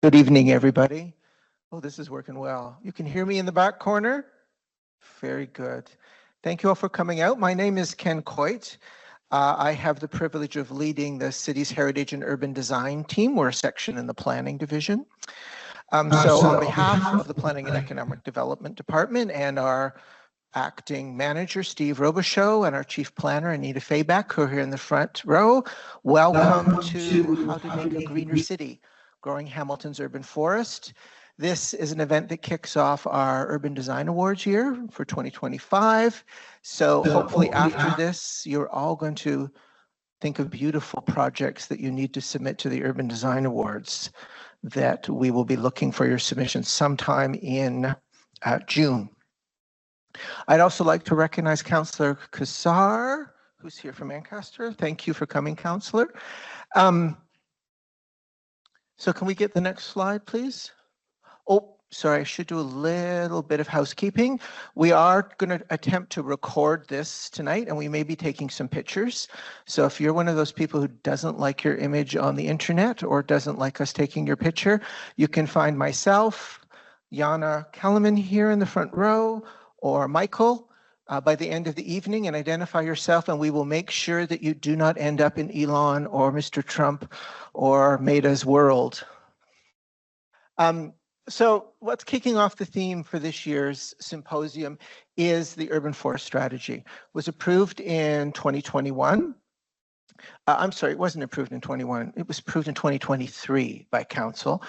Good evening, everybody. Oh, this is working well. You can hear me in the back corner? Very good. Thank you all for coming out. My name is Ken Coit. I have the privilege of leading the city's Heritage and Urban Design team. We're a section in the Planning Division. So on behalf of the Planning and Economic Development Department and our acting manager, Steve Robichaud, and our chief planner, Anita Fayback, who are here in the front row, welcome to How to Make a Greener City, Growing Hamilton's Urban Forest. This is an event that kicks off our Urban Design Awards year for 2025. So hopefully after this, you're all going to think of beautiful projects that you need to submit to the Urban Design Awards that we will be looking for your submissions sometime in June. I'd also like to recognize Councillor Kassar, who's here from Ancaster. Thank you for coming, Councillor. So can we get the next slide, please? Oh, sorry, I should do a little bit of housekeeping. We are going to attempt to record this tonight, and we may be taking some pictures. So if you're one of those people who doesn't like your image on the internet or doesn't like us taking your picture, you can find myself, Jana Kellerman here in the front row, or Michael by the end of the evening, and identify yourself, and we will make sure that you do not end up in Elon or Mr. Trump or Meta's world. So what's kicking off the theme for this year's symposium is the Urban Forest Strategy. It was approved in 2021. I'm sorry, it wasn't approved in 21. It was approved in 2023 by Council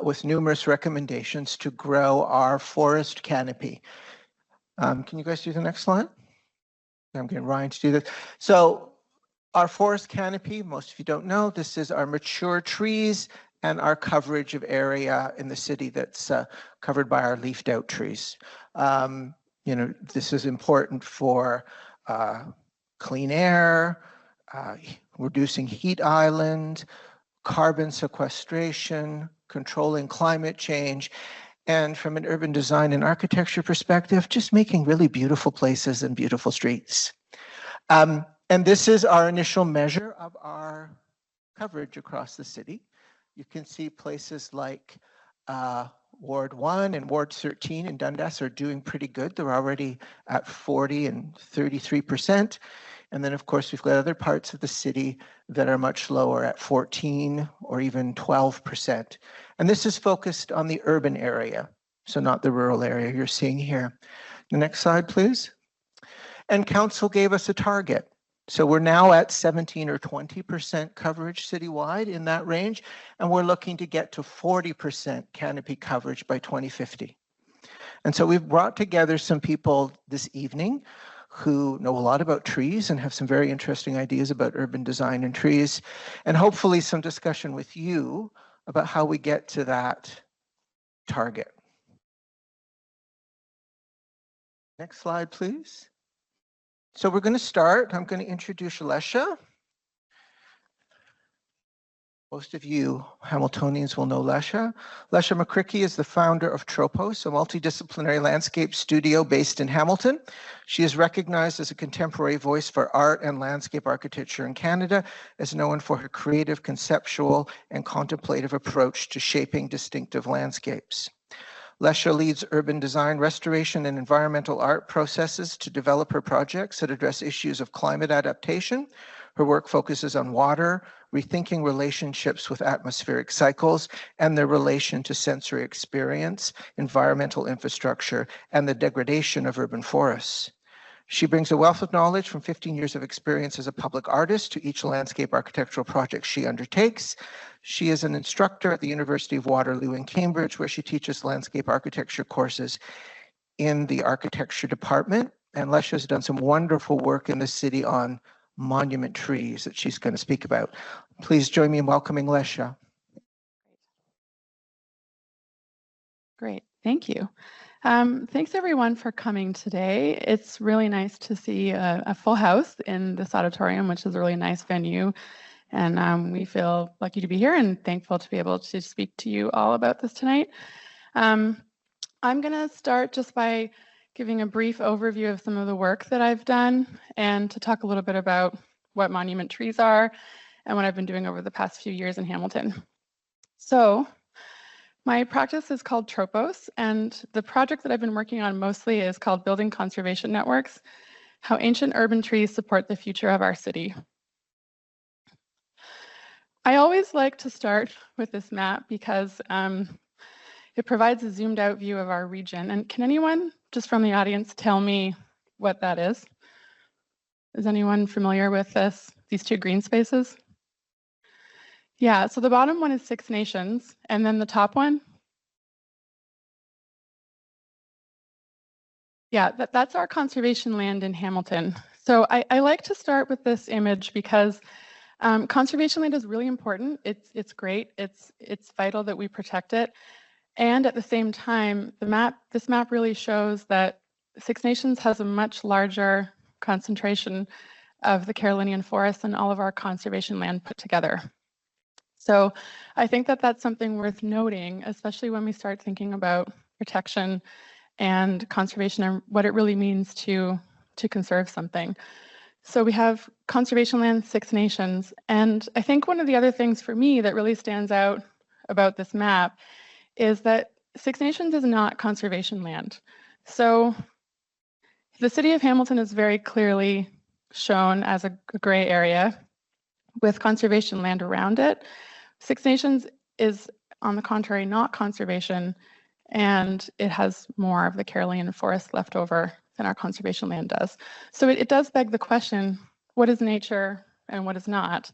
with numerous recommendations to grow our forest canopy. Can you guys do the next slide? I'm getting Ryan to do this. So our forest canopy, most of you don't know, this is our mature trees and our coverage of area in the city that's covered by our leafed out trees. You know, this is important for clean air, reducing heat island, carbon sequestration, controlling climate change, and from an urban design and architecture perspective, just making really beautiful places and beautiful streets. And this is our initial measure of our coverage across the city. You can see places like Ward 1 and Ward 13 in Dundas are doing pretty good. They're already at 40 and 33%. And then, of course, we've got other parts of the city that are much lower at 14 or even 12%. And this is focused on the urban area, so not the rural area you're seeing here. The next slide, please. And Council gave us a target. So we're now at 17 or 20% coverage citywide in that range, and we're looking to get to 40% canopy coverage by 2050. And so we've brought together some people this evening who know a lot about trees and have some very interesting ideas about urban design and trees, and hopefully some discussion with you about how we get to that target. Next slide, please. So we're going to start. I'm going to introduce Lesia. Most of you Hamiltonians will know Lesia. Lesia Mokrycke is the founder of Tropos, a multidisciplinary landscape studio based in Hamilton. She is recognized as a contemporary voice for art and landscape architecture in Canada, is known for her creative, conceptual, and contemplative approach to shaping distinctive landscapes. Lesia leads urban design, restoration, and environmental art processes to develop her projects that address issues of climate adaptation. Her work focuses on water, rethinking relationships with atmospheric cycles and their relation to sensory experience, environmental infrastructure, and the degradation of urban forests. She brings a wealth of knowledge from 15 years of experience as a public artist to each landscape architectural project she undertakes. She is an instructor at the University of Waterloo in Cambridge, where she teaches landscape architecture courses in the architecture department. And Lesia has done some wonderful work in the city on monument trees that she's going to speak about. Please join me in welcoming Lesia. Great, thank you. Thanks everyone for coming today. It's really nice to see a full house in this auditorium, which is a really nice venue. And we feel lucky to be here and thankful to be able to speak to you all about this tonight. I'm going to start just by giving a brief overview of some of the work that I've done and to talk a little bit about what monument trees are and what I've been doing over the past few years in Hamilton. So My practice is called Tropos, and the project that I've been working on mostly is called Building Conservation Networks, How Ancient Urban Trees Support the Future of Our City. I always like to start with this map because it provides a zoomed out view of our region. And can anyone just from the audience tell me what that is? Is anyone familiar with these two green spaces? Yeah, so the bottom one is Six Nations, and then the top one? Yeah, that's our conservation land in Hamilton. So I like to start with this image because conservation land is really important. It's great. It's vital that we protect it. And at the same time, this map really shows that Six Nations has a much larger concentration of the Carolinian forest than all of our conservation land put together. So I think that that's something worth noting, especially when we start thinking about protection and conservation and what it really means to conserve something. So we have conservation land, Six Nations. And I think one of the other things for me that really stands out about this map is that Six Nations is not conservation land. So the city of Hamilton is very clearly shown as a gray area with conservation land around it. Six Nations is, on the contrary, not conservation, and it has more of the Carolinian forest left over than our conservation land does. So it does beg the question, what is nature and what is not?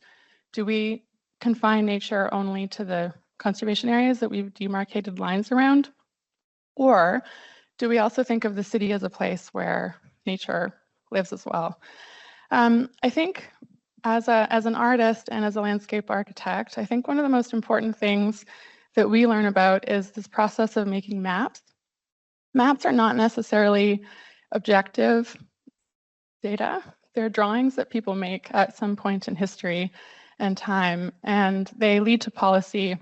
Do we confine nature only to the conservation areas that we've demarcated lines around? Or do we also think of the city as a place where nature lives as well? I think as an artist and as a landscape architect, I think one of the most important things that we learn about is this process of making maps. Maps are not necessarily objective data. They're drawings that people make at some point in history and time, and they lead to policy.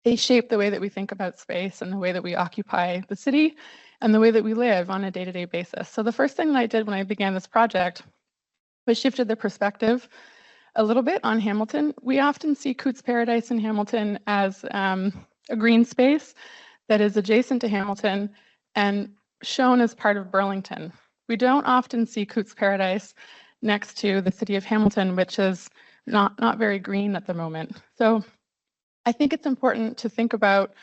They shape the way that we think about space and the way that we occupy the city and the way that we live on a day-to-day basis. So the first thing that I did when I began this project was shifted the perspective a little bit on Hamilton. We often see Cootes Paradise in Hamilton as a green space that is adjacent to Hamilton and shown as part of Burlington. We don't often see Cootes Paradise next to the city of Hamilton, which is not very green at the moment. So I think it's important to think about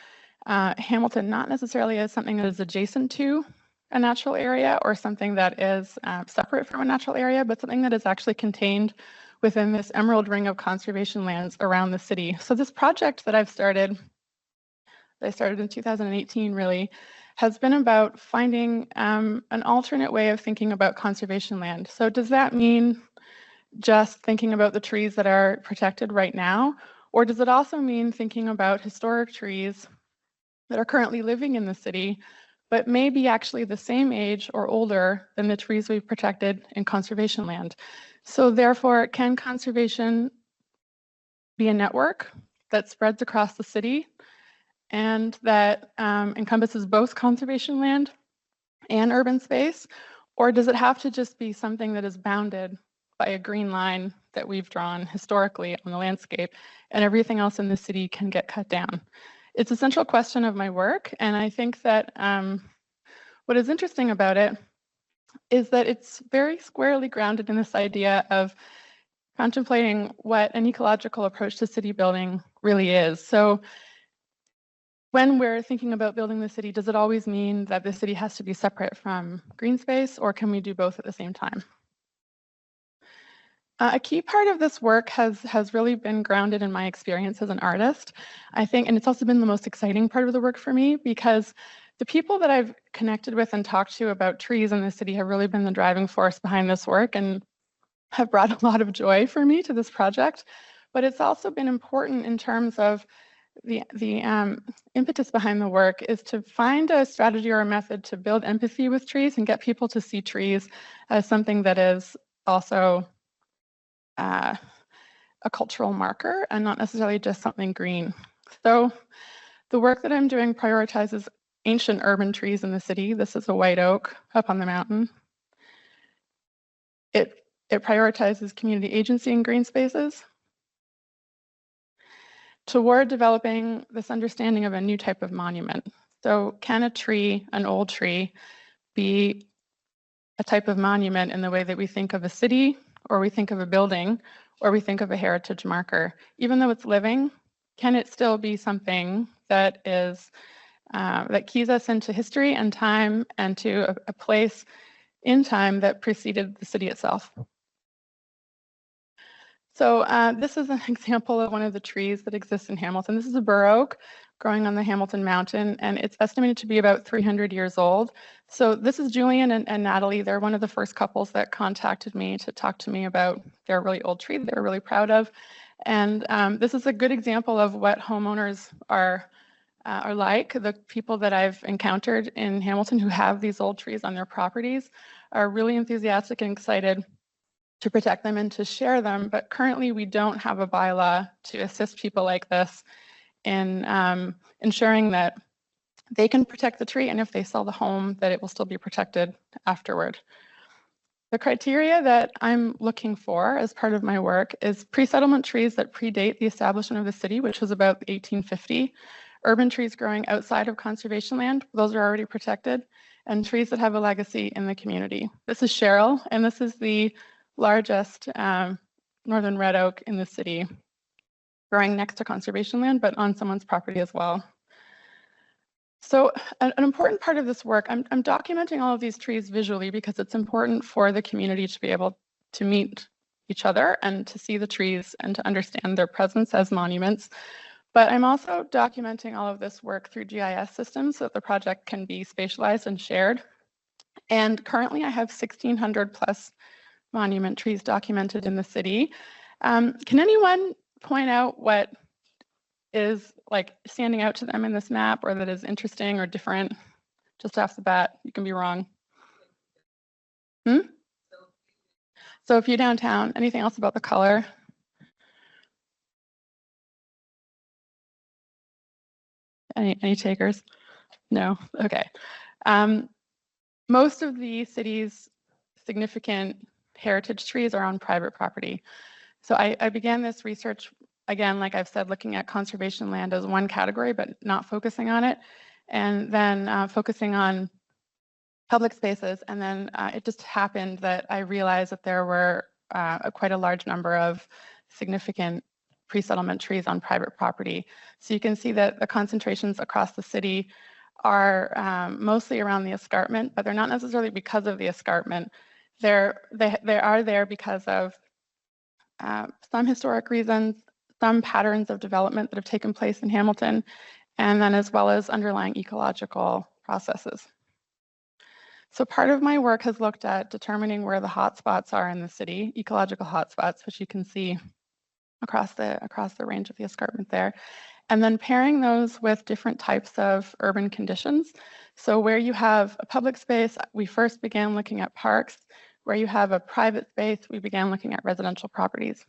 Hamilton not necessarily as something that is adjacent to a natural area or something that is separate from a natural area, but something that is actually contained within this emerald ring of conservation lands around the city. So this project that I started in 2018 really, has been about finding an alternate way of thinking about conservation land. So does that mean just thinking about the trees that are protected right now? Or does it also mean thinking about historic trees that are currently living in the city, but may be actually the same age or older than the trees we've protected in conservation land? So therefore, can conservation be a network that spreads across the city and that encompasses both conservation land and urban space? Or does it have to just be something that is bounded by a green line that we've drawn historically on the landscape, and everything else in the city can get cut down? It's a central question of my work, and I think that what is interesting about it is that it's very squarely grounded in this idea of contemplating what an ecological approach to city building really is. So when we're thinking about building the city, does it always mean that the city has to be separate from green space, or can we do both at the same time? A key part of this work has really been grounded in my experience as an artist, I think, and it's also been the most exciting part of the work for me, because the people that I've connected with and talked to about trees in the city have really been the driving force behind this work and have brought a lot of joy for me to this project. But it's also been important in terms of the impetus behind the work is to find a strategy or a method to build empathy with trees and get people to see trees as something that is also a cultural marker and not necessarily just something green. So the work that I'm doing prioritizes ancient urban trees in the city. This is a white oak up on the mountain. It prioritizes community agency in green spaces. toward developing this understanding of a new type of monument. So can a tree, an old tree, be a type of monument in the way that we think of a city, or we think of a building, or we think of a heritage marker? Even though it's living, can it still be something that is that keys us into history and time and to a place in time that preceded the city itself? So this is an example of one of the trees that exists in Hamilton. This is a bur oak growing on the Hamilton Mountain, and it's estimated to be about 300 years old. So this is Julian and Natalie. They're one of the first couples that contacted me to talk to me about their really old tree that they're really proud of. And this is a good example of what homeowners are like. The people that I've encountered in Hamilton who have these old trees on their properties are really enthusiastic and excited to protect them and to share them, but currently we don't have a bylaw to assist people like this in ensuring that they can protect the tree, and if they sell the home, that it will still be protected afterward. The criteria that I'm looking for as part of my work is pre-settlement trees that predate the establishment of the city, which was about 1850, urban trees growing outside of conservation land, those are already protected, and trees that have a legacy in the community. This is Cheryl, and this is the largest northern red oak in the city, growing next to conservation land, but on someone's property as well. So an important part of this work, I'm documenting all of these trees visually because it's important for the community to be able to meet each other and to see the trees and to understand their presence as monuments. But I'm also documenting all of this work through GIS systems so that the project can be spatialized and shared. And currently I have 1,600 plus monument trees documented in the city. Can anyone point out what is like standing out to them in this map, or that is interesting or different? Just off the bat, you can be wrong. So if you're downtown, anything else about the color? Any takers? No, okay. Most of the city's significant heritage trees are on private property. So I began this research, again, like I've said, looking at conservation land as one category, but not focusing on it, and then focusing on public spaces. And then it just happened that I realized that there were quite a large number of significant pre-settlement trees on private property. So you can see that the concentrations across the city are mostly around the escarpment, but they're not necessarily because of the escarpment. They are there because of some historic reasons, some patterns of development that have taken place in Hamilton, and then as well as underlying ecological processes. So part of my work has looked at determining where the hotspots are in the city, ecological hotspots, which you can see across the range of the escarpment there, and then pairing those with different types of urban conditions. So where you have a public space, we first began looking at parks. Where you have a private space, we began looking at residential properties.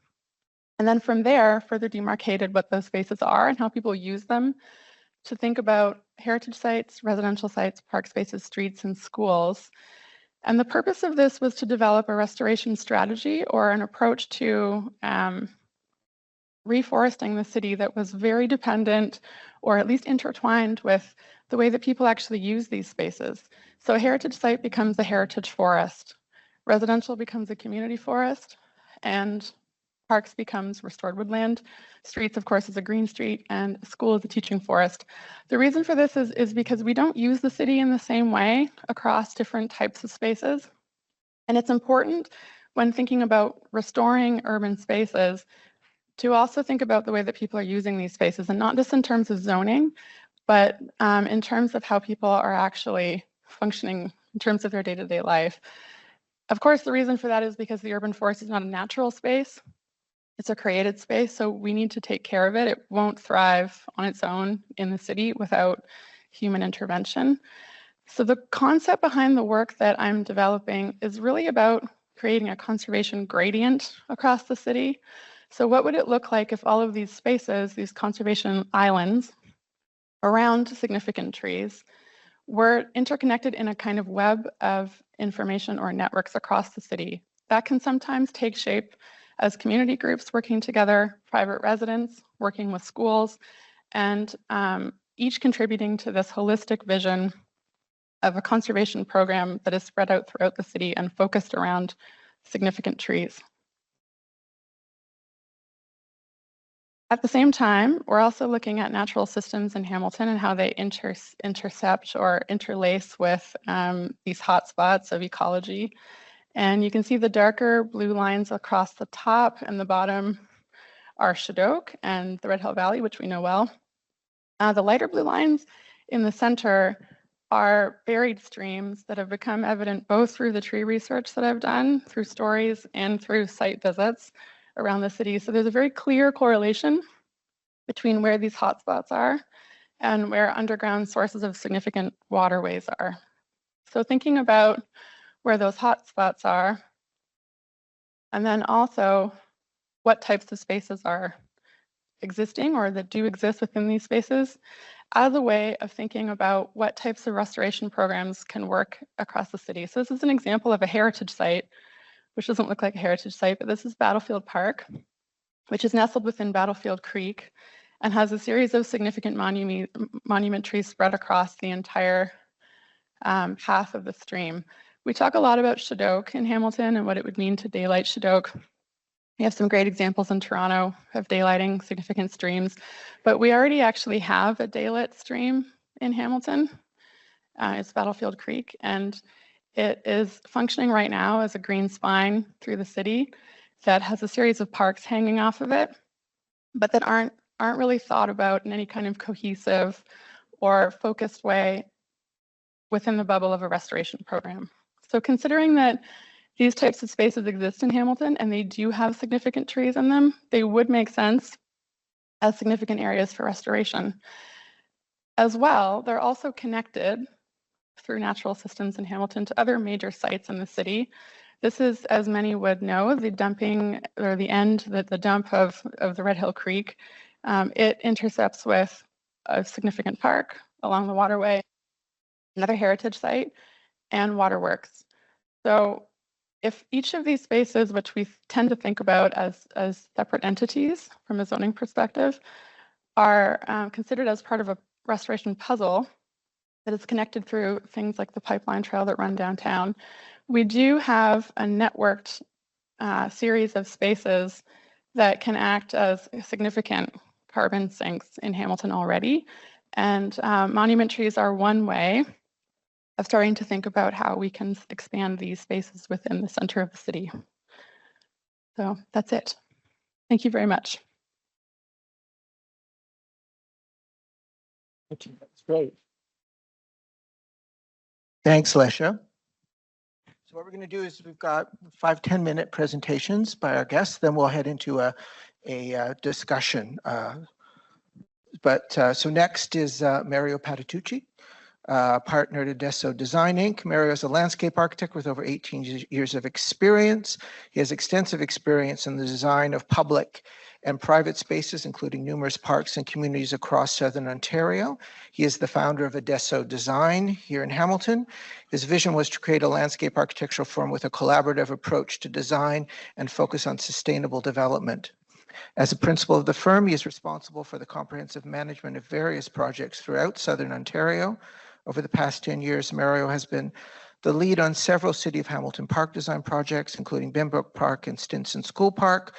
And then from there, further demarcated what those spaces are and how people use them to think about heritage sites, residential sites, park spaces, streets, and schools. And the purpose of this was to develop a restoration strategy or an approach to reforesting the city that was very dependent or at least intertwined with the way that people actually use these spaces. So a heritage site becomes a heritage forest. Residential becomes a community forest, and parks becomes restored woodland. Streets, of course, is a green street, and school is a teaching forest. The reason for this is because we don't use the city in the same way across different types of spaces. And it's important when thinking about restoring urban spaces to also think about the way that people are using these spaces, and not just in terms of zoning, but in terms of how people are actually functioning in terms of their day-to-day life. Of course, the reason for that is because the urban forest is not a natural space. It's a created space, so we need to take care of it. It won't thrive on its own in the city without human intervention. So the concept behind the work that I'm developing is really about creating a conservation gradient across the city. So what would it look like if all of these spaces, these conservation islands around significant trees, were interconnected in a kind of web of information or networks across the city? That can sometimes take shape as community groups working together, private residents working with schools, and each contributing to this holistic vision of a conservation program that is spread out throughout the city and focused around significant trees. At the same time, we're also looking at natural systems in Hamilton and how they intercept or interlace with these hotspots of ecology. And you can see the darker blue lines across the top and the bottom are Shadok and the Red Hill Valley, which we know well. The lighter blue lines in the center are buried streams that have become evident both through the tree research that I've done, through stories, and through site visits around the city. So there's a very clear correlation between where these hotspots are and where underground sources of significant waterways are. So thinking about where those hotspots are, and then also what types of spaces are existing or that do exist within these spaces, as a way of thinking about what types of restoration programs can work across the city. So this is an example of a heritage site, which doesn't look like a heritage site, but this is Battlefield Park, which is nestled within Battlefield Creek and has a series of significant monument trees spread across the entire path of the stream. We talk a lot about Shadok in Hamilton and what it would mean to daylight Shadok. We have some great examples in Toronto of daylighting significant streams, but we already actually have a daylit stream in Hamilton. It's Battlefield Creek, and it is functioning right now as a green spine through the city that has a series of parks hanging off of it, but that aren't really thought about in any kind of cohesive or focused way within the bubble of a restoration program. So considering that these types of spaces exist in Hamilton and they do have significant trees in them, they would make sense as significant areas for restoration. As well, they're also connected through natural systems in Hamilton to other major sites in the city. This is, as many would know, the dumping or the dump of the Red Hill Creek. It intercepts with a significant park along the waterway, another heritage site, and waterworks. So if each of these spaces, which we tend to think about as separate entities from a zoning perspective, are considered as part of a restoration puzzle that is connected through things like the pipeline trail that run downtown, we do have a networked series of spaces that can act as significant carbon sinks in Hamilton already. And monument trees are one way of starting to think about how we can expand these spaces within the center of the city. So that's it. Thank you very much. That's great. Thanks, Lesia. So what we're going to do is we've got 5-10 minute presentations by our guests, then we'll head into a discussion. So next is Mario Patitucci, partner at Adesso Design Inc. Mario is a landscape architect with over 18 years of experience. He has extensive experience in the design of public and private spaces, including numerous parks and communities across Southern Ontario. He is the founder of Adesso Design here in Hamilton. His vision was to create a landscape architectural firm with a collaborative approach to design and focus on sustainable development. As a principal of the firm, he is responsible for the comprehensive management of various projects throughout Southern Ontario. Over the past 10 years, Mario has been the lead on several City of Hamilton park design projects, including Bimbrook Park and Stinson School Park,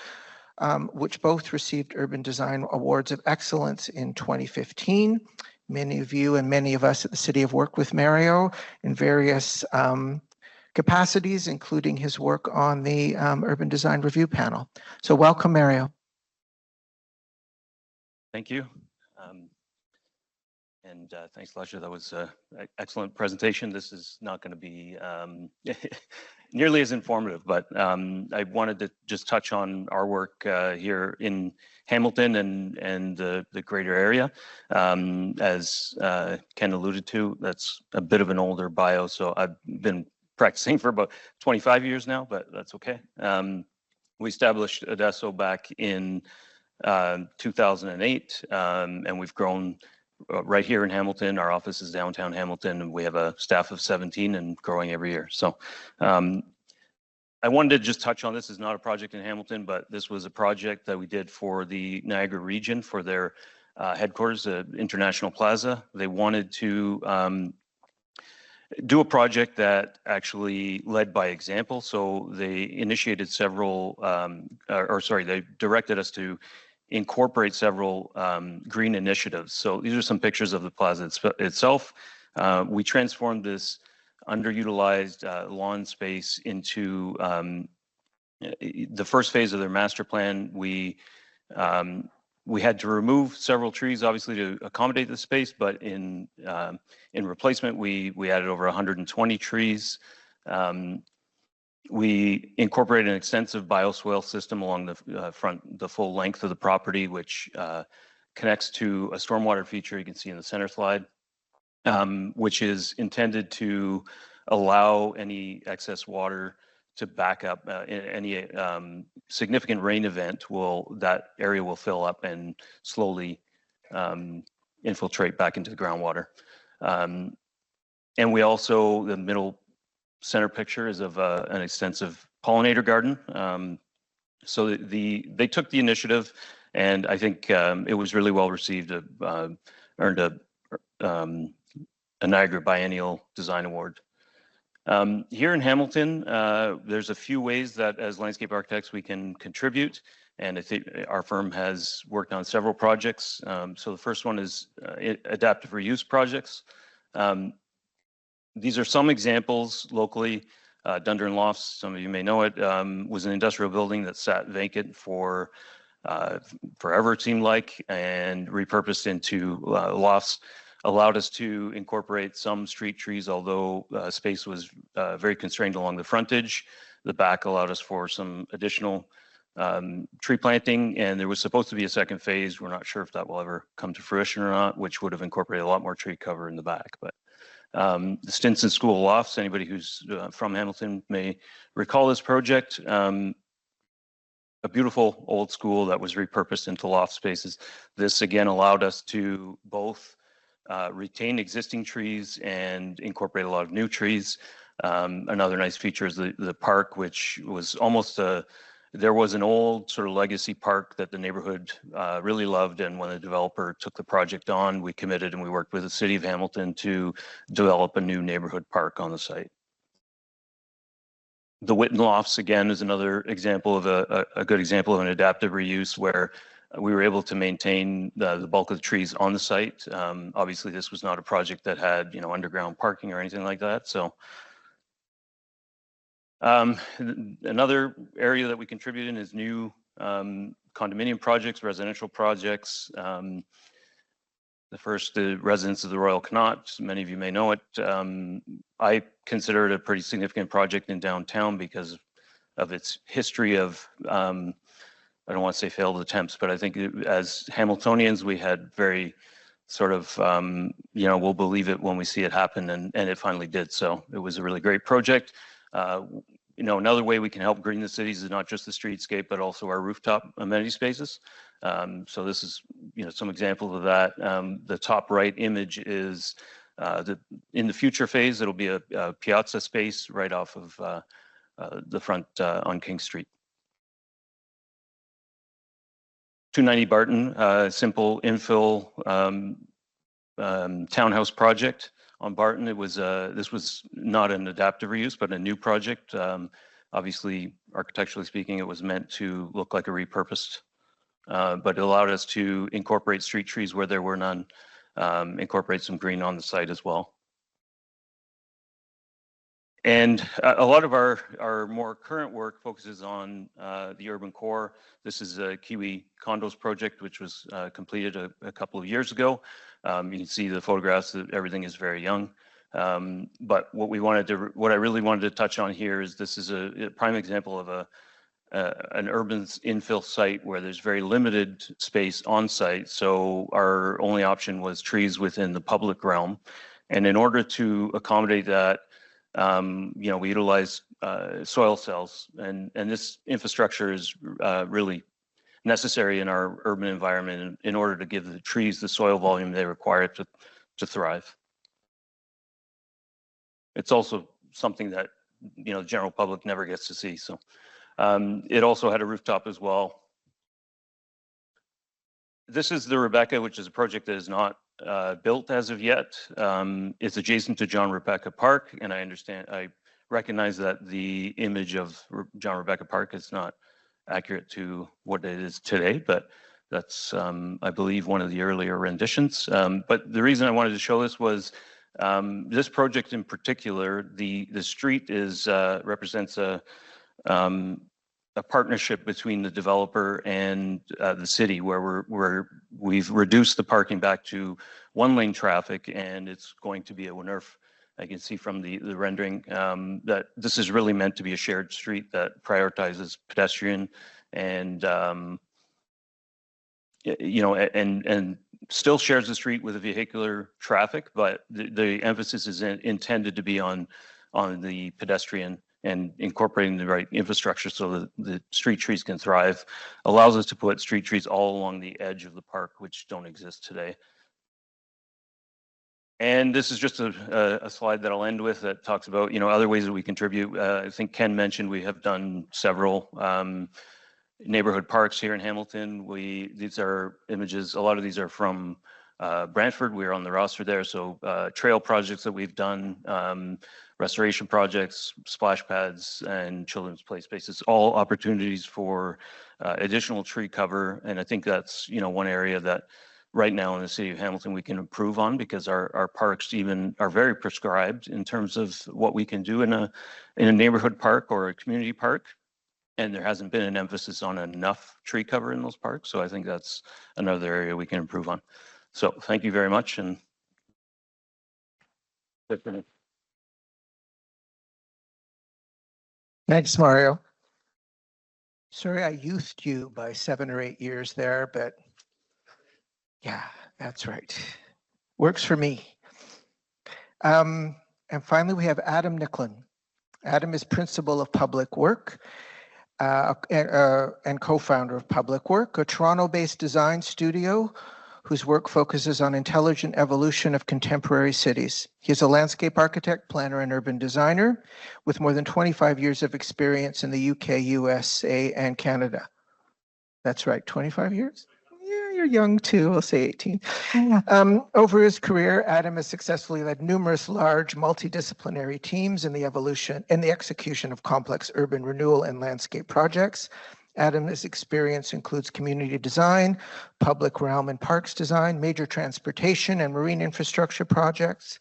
which both received Urban Design Awards of Excellence in 2015. Many of you and many of us at the city have worked with Mario in various capacities, including his work on the Urban Design Review Panel. So welcome, Mario. Thank you. And thanks, Lesia. That was an excellent presentation. This is not going to be nearly as informative, but I wanted to just touch on our work here in Hamilton and the greater area. As Ken alluded to, that's a bit of an older bio, so I've been practicing for about 25 years now, but that's okay. We established Adesso back in 2008, and we've grown right here in Hamilton. Our office is downtown Hamilton, and we have a staff of 17 and growing every year. So I wanted to just touch on this. Is not a project in Hamilton, but this was a project that we did for the Niagara region for their headquarters, International Plaza. They wanted to do a project that actually led by example. So they initiated several, they directed us to incorporate several green initiatives. So these are some pictures of the plaza itself. We transformed this underutilized lawn space into the first phase of their master plan. We had to remove several trees, obviously, to accommodate the space, but in replacement, we added over 120 trees. We incorporated an extensive bioswale system along the full length of the property, which connects to a stormwater feature you can see in the center slide, which is intended to allow any excess water to back up. Any significant rain event, that area will fill up and slowly infiltrate back into the groundwater. And we also, the middle center picture is of an extensive pollinator garden. So they took the initiative, and I think it was really well received. Earned a Niagara Biennial Design Award. Here in Hamilton, there's a few ways that as landscape architects we can contribute, and I think our firm has worked on several projects. So the first one is adaptive reuse projects. These are some examples locally. Dunder and Lofts, some of you may know it, was an industrial building that sat vacant for forever, it seemed like, and repurposed into lofts. Allowed us to incorporate some street trees, although space was very constrained along the frontage. The back allowed us for some additional tree planting, and there was supposed to be a second phase. We're not sure if that will ever come to fruition or not, which would have incorporated a lot more tree cover in the back. But the Stinson School Lofts, anybody who's from Hamilton may recall this project. A beautiful old school that was repurposed into loft spaces. This again allowed us to both retain existing trees and incorporate a lot of new trees. Another nice feature is the park, which was almost there was an old sort of legacy park that the neighborhood really loved, and when the developer took the project on, we committed and we worked with the city of Hamilton to develop a new neighborhood park on the site. The Witten Lofts, again, is another example of a good example of an adaptive reuse where we were able to maintain the bulk of the trees on the site. Obviously, this was not a project that had underground parking or anything like that. So another area that we contribute in is new condominium projects, residential projects. The first, the residents of the Royal Connaught, many of you may know it. I consider it a pretty significant project in downtown because of its history of I don't want to say failed attempts, but I think as Hamiltonians, we had very sort of, we'll believe it when we see it happen, and it finally did. So it was a really great project. Another way we can help green the cities is not just the streetscape, but also our rooftop amenity spaces. So this is, some examples of that. The top right image is in the future phase, it'll be a piazza space right off of the front on King Street. 290 Barton, simple infill townhouse project on Barton. It was this was not an adaptive reuse, but a new project. Obviously, architecturally speaking, it was meant to look like a repurposed, but it allowed us to incorporate street trees where there were none, incorporate some green on the site as well. And a lot of our more current work focuses on the urban core. This is a Kiwi Condos project, which was completed a couple of years ago. You can see the photographs that everything is very young. But what I really wanted to touch on here is this is a prime example of an urban infill site where there's very limited space on site. So our only option was trees within the public realm. And in order to accommodate that, we utilize soil cells, and this infrastructure is really necessary in our urban environment in order to give the trees the soil volume they require to thrive. It's also something that the general public never gets to see. So it also had a rooftop as well. This is the Rebecca, which is a project that is not built as of yet. It's adjacent to John Rebecca Park, and I recognize that the image of John Rebecca Park is not accurate to what it is today, but that's, I believe, one of the earlier renditions. But the reason I wanted to show this was this project in particular, the street represents a partnership between the developer and the city, where we've reduced the parking back to one-lane traffic, and it's going to be a one-nerf. I can see from the rendering that this is really meant to be a shared street that prioritizes pedestrian and and still shares the street with the vehicular traffic, but the emphasis is intended to be on the pedestrian and incorporating the right infrastructure so that the street trees can thrive. Allows us to put street trees all along the edge of the park, which don't exist today. And this is just a slide that I'll end with that talks about other ways that we contribute. I think Ken mentioned we have done several neighborhood parks here in Hamilton. These are images. A lot of these are from Brantford. We're on the roster there. So trail projects that we've done, restoration projects, splash pads, and children's play spaces, all opportunities for additional tree cover. And I think that's one area that right now in the city of Hamilton we can improve on, because our parks even are very prescribed in terms of what we can do in a neighborhood park or a community park. And there hasn't been an emphasis on enough tree cover in those parks. So I think that's another area we can improve on. So thank you very much. And Thanks, Mario. Sorry I youthed you by 7 or 8 years there, but yeah, that's right. Works for me. And finally, we have Adam Nicklin. Adam is Principal of Public Work and co-founder of Public Work, a Toronto-based design studio whose work focuses on intelligent evolution of contemporary cities. He is a landscape architect, planner, and urban designer with more than 25 years of experience in the UK, USA, and Canada. That's right, 25 years? Yeah, you're young too, I'll say 18. Over his career, Adam has successfully led numerous large multidisciplinary teams in the execution of complex urban renewal and landscape projects. Adam's experience includes community design, public realm and parks design, major transportation and marine infrastructure projects.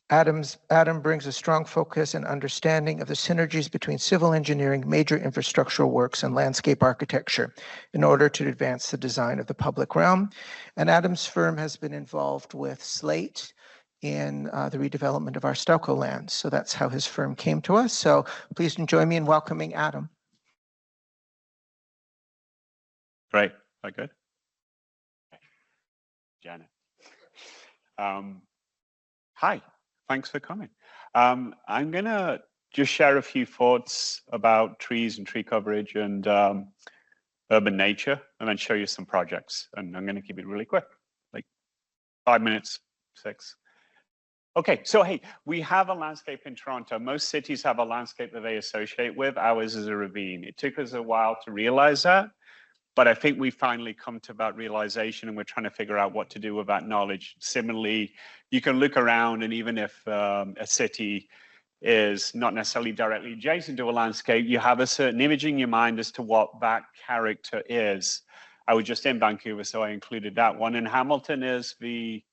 Adam brings a strong focus and understanding of the synergies between civil engineering, major infrastructural works, and landscape architecture in order to advance the design of the public realm. And Adam's firm has been involved with Slate in the redevelopment of our Stauco lands. So that's how his firm came to us. So please join me in welcoming Adam. Great. That good? Okay. Janet. Hi. Thanks for coming. I'm going to just share a few thoughts about trees and tree coverage and urban nature, and then show you some projects. And I'm going to keep it really quick, like 5 minutes, 6. Okay, so hey, we have a landscape in Toronto. Most cities have a landscape that they associate with. Ours is a ravine. It took us a while to realize that, but I think we finally come to that realization, and we're trying to figure out what to do with that knowledge. Similarly, you can look around, and even if a city is not necessarily directly adjacent to a landscape, you have a certain image in your mind as to what that character is. I was just in Vancouver, so I included that one. And Hamilton is the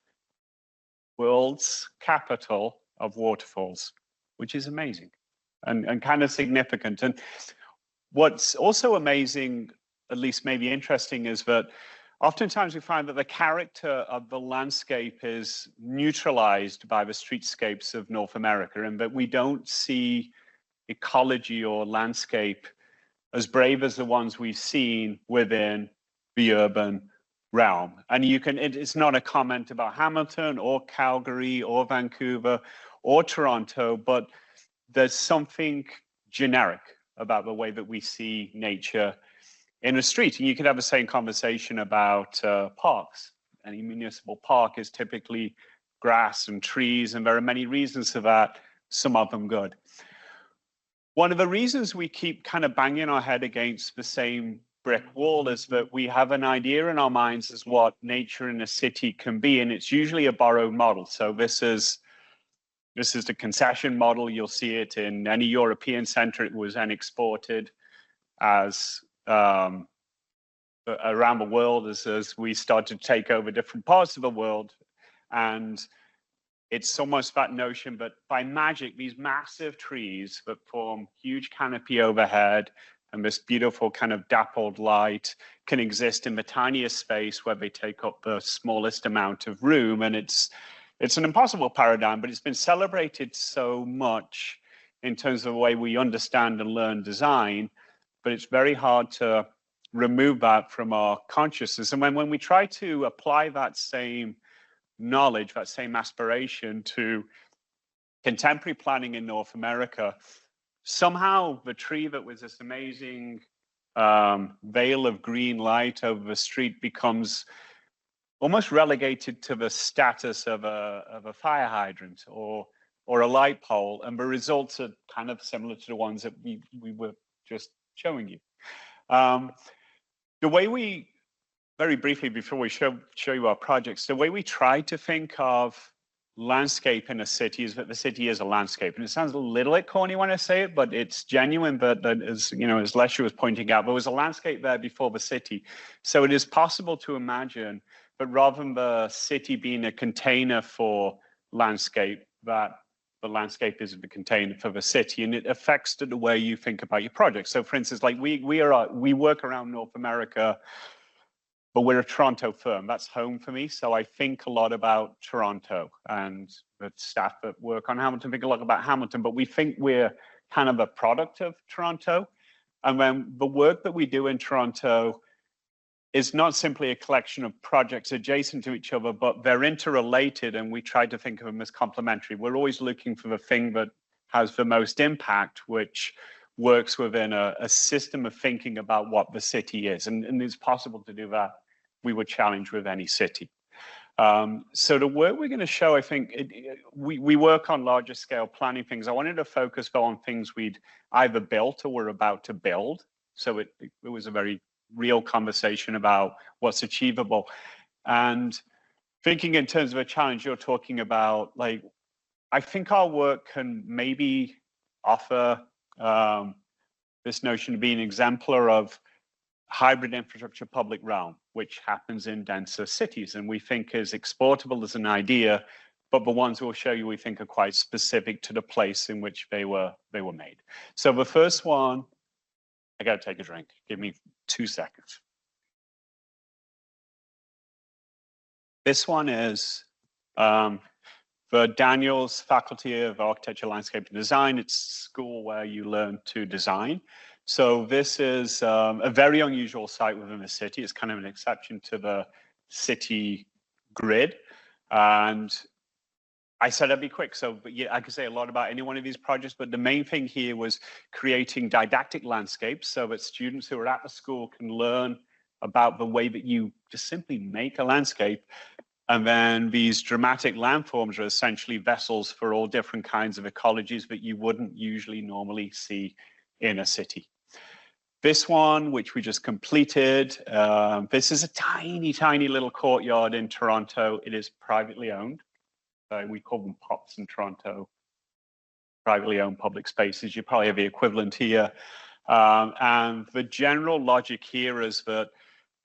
world's capital of waterfalls, which is amazing and kind of significant. And what's also amazing, at least maybe interesting, is that oftentimes we find that the character of the landscape is neutralized by the streetscapes of North America, and that we don't see ecology or landscape as brave as the ones we've seen within the urban realm. And it's not a comment about Hamilton or Calgary or Vancouver or Toronto, but there's something generic about the way that we see nature in a street. And you could have the same conversation about parks. Any municipal park is typically grass and trees, and there are many reasons for that, some of them good. One of the reasons we keep kind of banging our head against the same brick wall is that we have an idea in our minds as what nature in a city can be, and it's usually a borrowed model. So this is the concession model. You'll see it in any European center. It was then exported as around the world as we start to take over different parts of the world. And it's almost that notion, but by magic, these massive trees that form huge canopy overhead and this beautiful kind of dappled light can exist in the tiniest space where they take up the smallest amount of room. And it's an impossible paradigm, but it's been celebrated so much in terms of the way we understand and learn design, but it's very hard to remove that from our consciousness. And when we try to apply that same knowledge, that same aspiration to contemporary planning in North America, somehow the tree that was this amazing veil of green light over the street becomes almost relegated to the status of a fire hydrant or a light pole, and the results are kind of similar to the ones that we were just showing you. The way we, very briefly before we show you our projects, the way we try to think of landscape in a city is that the city is a landscape. And it sounds a little bit corny when I say it, but it's genuine. But as you know, as Lesia was pointing out, there was a landscape there before the city. So it is possible to imagine, but rather than the city being a container for landscape, that the landscape is the container for the city, and it affects the way you think about your project. So for instance, like we work around North America, but we're a Toronto firm. That's home for me. So I think a lot about Toronto, and the staff that work on Hamilton think a lot about Hamilton, but we think we're kind of a product of Toronto. And then the work that we do in Toronto is not simply a collection of projects adjacent to each other, but they're interrelated, and we try to think of them as complementary. We're always looking for the thing that has the most impact, which works within a system of thinking about what the city is. And it's possible to do that. We would challenge with any city. So the work we're going to show, I think, we work on larger scale planning things. I wanted to focus though on things we'd either built or were about to build. So it was a very real conversation about what's achievable. And thinking in terms of a challenge, you're talking about, like, I think our work can maybe offer this notion of being an exemplar of hybrid infrastructure public realm, which happens in denser cities, and we think is exportable as an idea, but the ones we'll show you we think are quite specific to the place in which they were made. So the first one, I gotta take a drink. Give me 2 seconds. This one is for Daniel's Faculty of Architecture, Landscape and Design. It's a school where you learn to design. So this is a very unusual site within the city. It's kind of an exception to the city grid. And I said I'd be quick, so but yeah, I could say a lot about any one of these projects, but the main thing here was creating didactic landscapes so that students who are at the school can learn about the way that you just simply make a landscape. And then these dramatic landforms are essentially vessels for all different kinds of ecologies that you wouldn't usually normally see in a city. This one, which we just completed, this is a tiny, tiny little courtyard in Toronto. It is privately owned. We call them POPs in Toronto, privately owned public spaces. You probably have the equivalent here. And the general logic here is that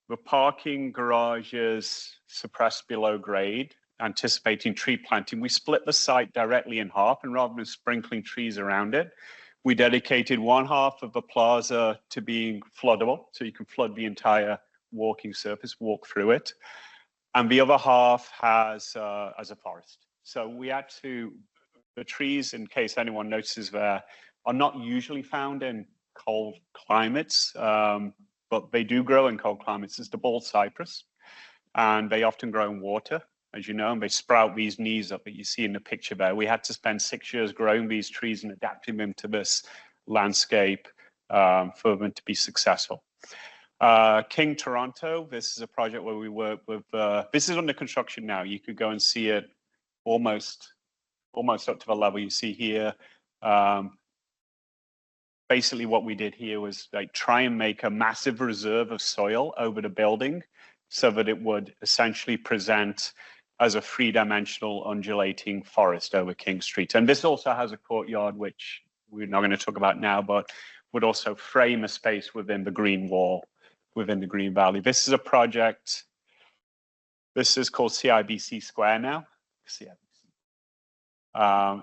the parking garage is suppressed below grade, anticipating tree planting. We split the site directly in half, and rather than sprinkling trees around it, we dedicated one half of the plaza to being floodable, so you can flood the entire walking surface, walk through it. And the other half has as a forest. So we had to, the trees, in case anyone notices there, are not usually found in cold climates, but they do grow in cold climates. It's the bald cypress, and they often grow in water, as you know, and they sprout these knees up that you see in the picture there. We had to spend 6 years growing these trees and adapting them to this landscape for them to be successful. King Toronto, this is a project where we work with, this is under construction now. You could go and see it almost up to the level you see here. basically what we did here was like try and make a massive reserve of soil over the building so that it would essentially present as a three-dimensional undulating forest over King Street. And this also has a courtyard, which we're not going to talk about now, but would also frame a space within the green wall, within the Green Valley. This is a project, this is called CIBC Square now.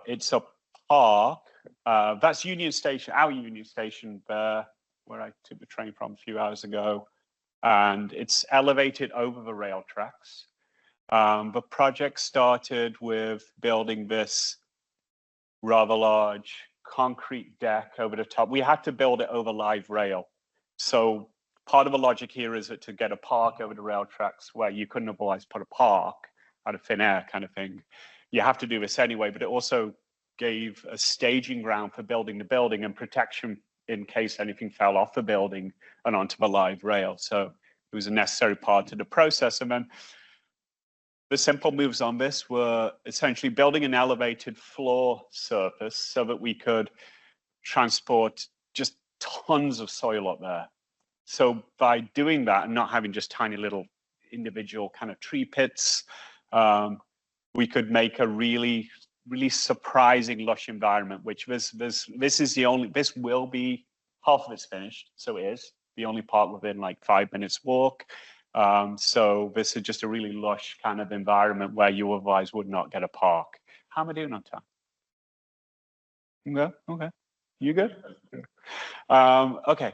It's a park. That's Union Station, our Union Station there, where I took the train from a few hours ago. And it's elevated over the rail tracks. The project started with building this rather large concrete deck over the top. We had to build it over live rail. So part of the logic here is that to get a park over the rail tracks where you couldn't otherwise put a park out of thin air kind of thing, you have to do this anyway, but it also gave a staging ground for building the building and protection in case anything fell off the building and onto the live rail. So it was a necessary part of the process. And then the simple moves on this were essentially building an elevated floor surface so that we could transport just tons of soil up there. So by doing that and not having just tiny little individual kind of tree pits, we could make a really surprising lush environment, which this is the only, this will be, half of it's finished, so it is the only park within like 5 minutes walk. So this is just a really lush kind of environment where you otherwise would not get a park. How am I doing on time? Yeah, okay. You good? Okay.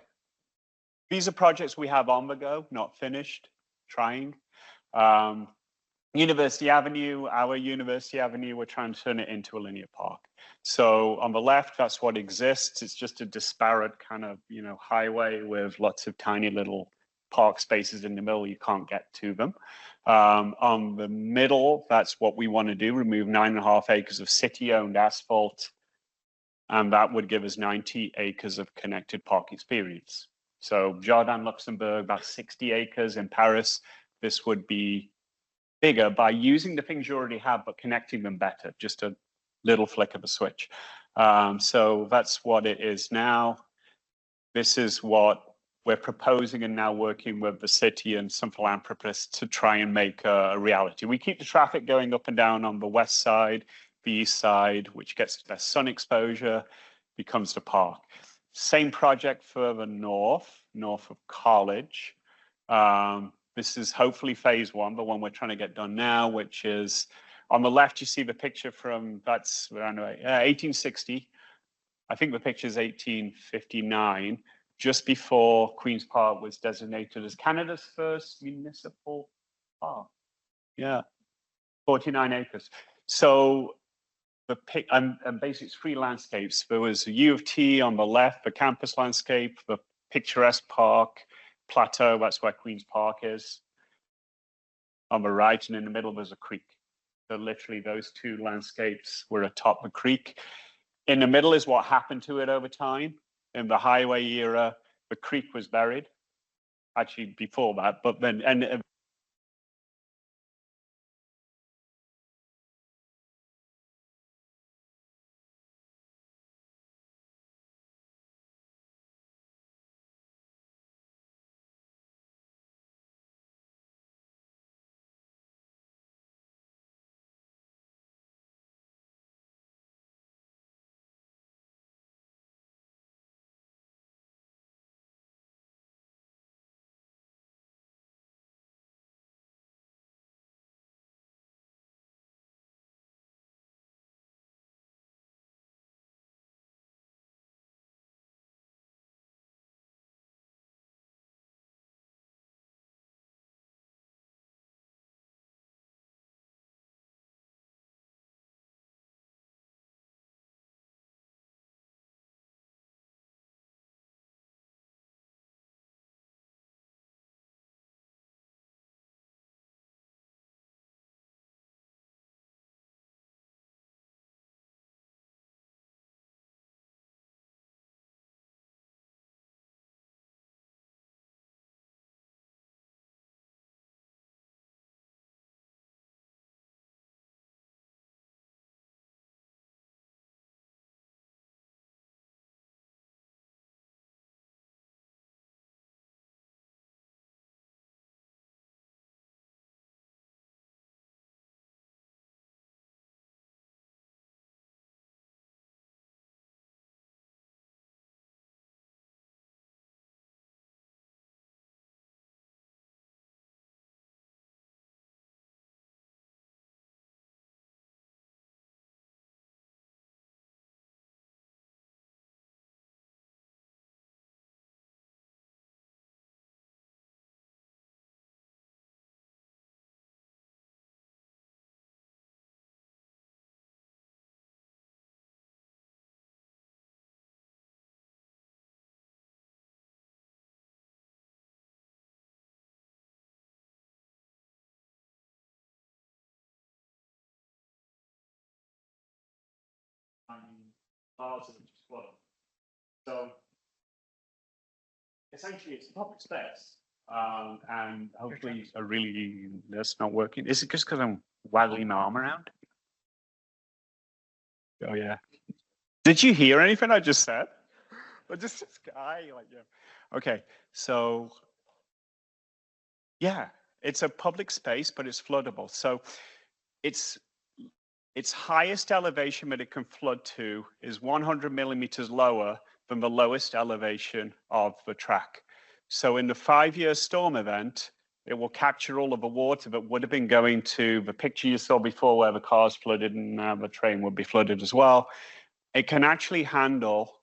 These are projects we have on the go, not finished, trying. University Avenue, our University Avenue, we're trying to turn it into a linear park. So on the left, that's what exists. It's just a disparate kind of, highway with lots of tiny little park spaces in the middle. You can't get to them. On the middle, that's what we want to do, remove 9.5 acres of city-owned asphalt. And that would give us 90 acres of connected park experience. So Jardin Luxembourg, about 60 acres in Paris. This would be bigger by using the things you already have, but connecting them better, just a little flick of a switch. So that's what it is now. This is what we're proposing and now working with the city and some philanthropists to try and make a reality. We keep the traffic going up and down on the west side, the east side, which gets the sun exposure, becomes the park. Same project further north of College. This is hopefully phase one, the one we're trying to get done now, which is on the left, you see the picture from, that's, I don't know, 1860. I think the picture is 1859, just before Queen's Park was designated as Canada's first municipal park. Yeah, 49 acres. So and basically it's 3 landscapes. There was a U of T on the left, the campus landscape, the picturesque park, plateau, that's where Queen's Park is. On the right and in the middle, there's a creek. So literally those 2 landscapes were atop the creek. In the middle is what happened to it over time. In the highway era, the creek was buried. Actually before that, but then, and miles of which is flooded. So essentially, it's a public space, and hopefully, that's not working. Is it just because I'm waggling my arm around? Oh yeah. Did you hear anything I just said? Or just this guy, like, yeah. Okay, so yeah, it's a public space, but it's floodable. So its highest elevation that it can flood to is 100 millimeters lower than the lowest elevation of the track. So in the 5-year storm event, it will capture all of the water that would have been going to the picture you saw before where the cars flooded and the train would be flooded as well. It can actually handle,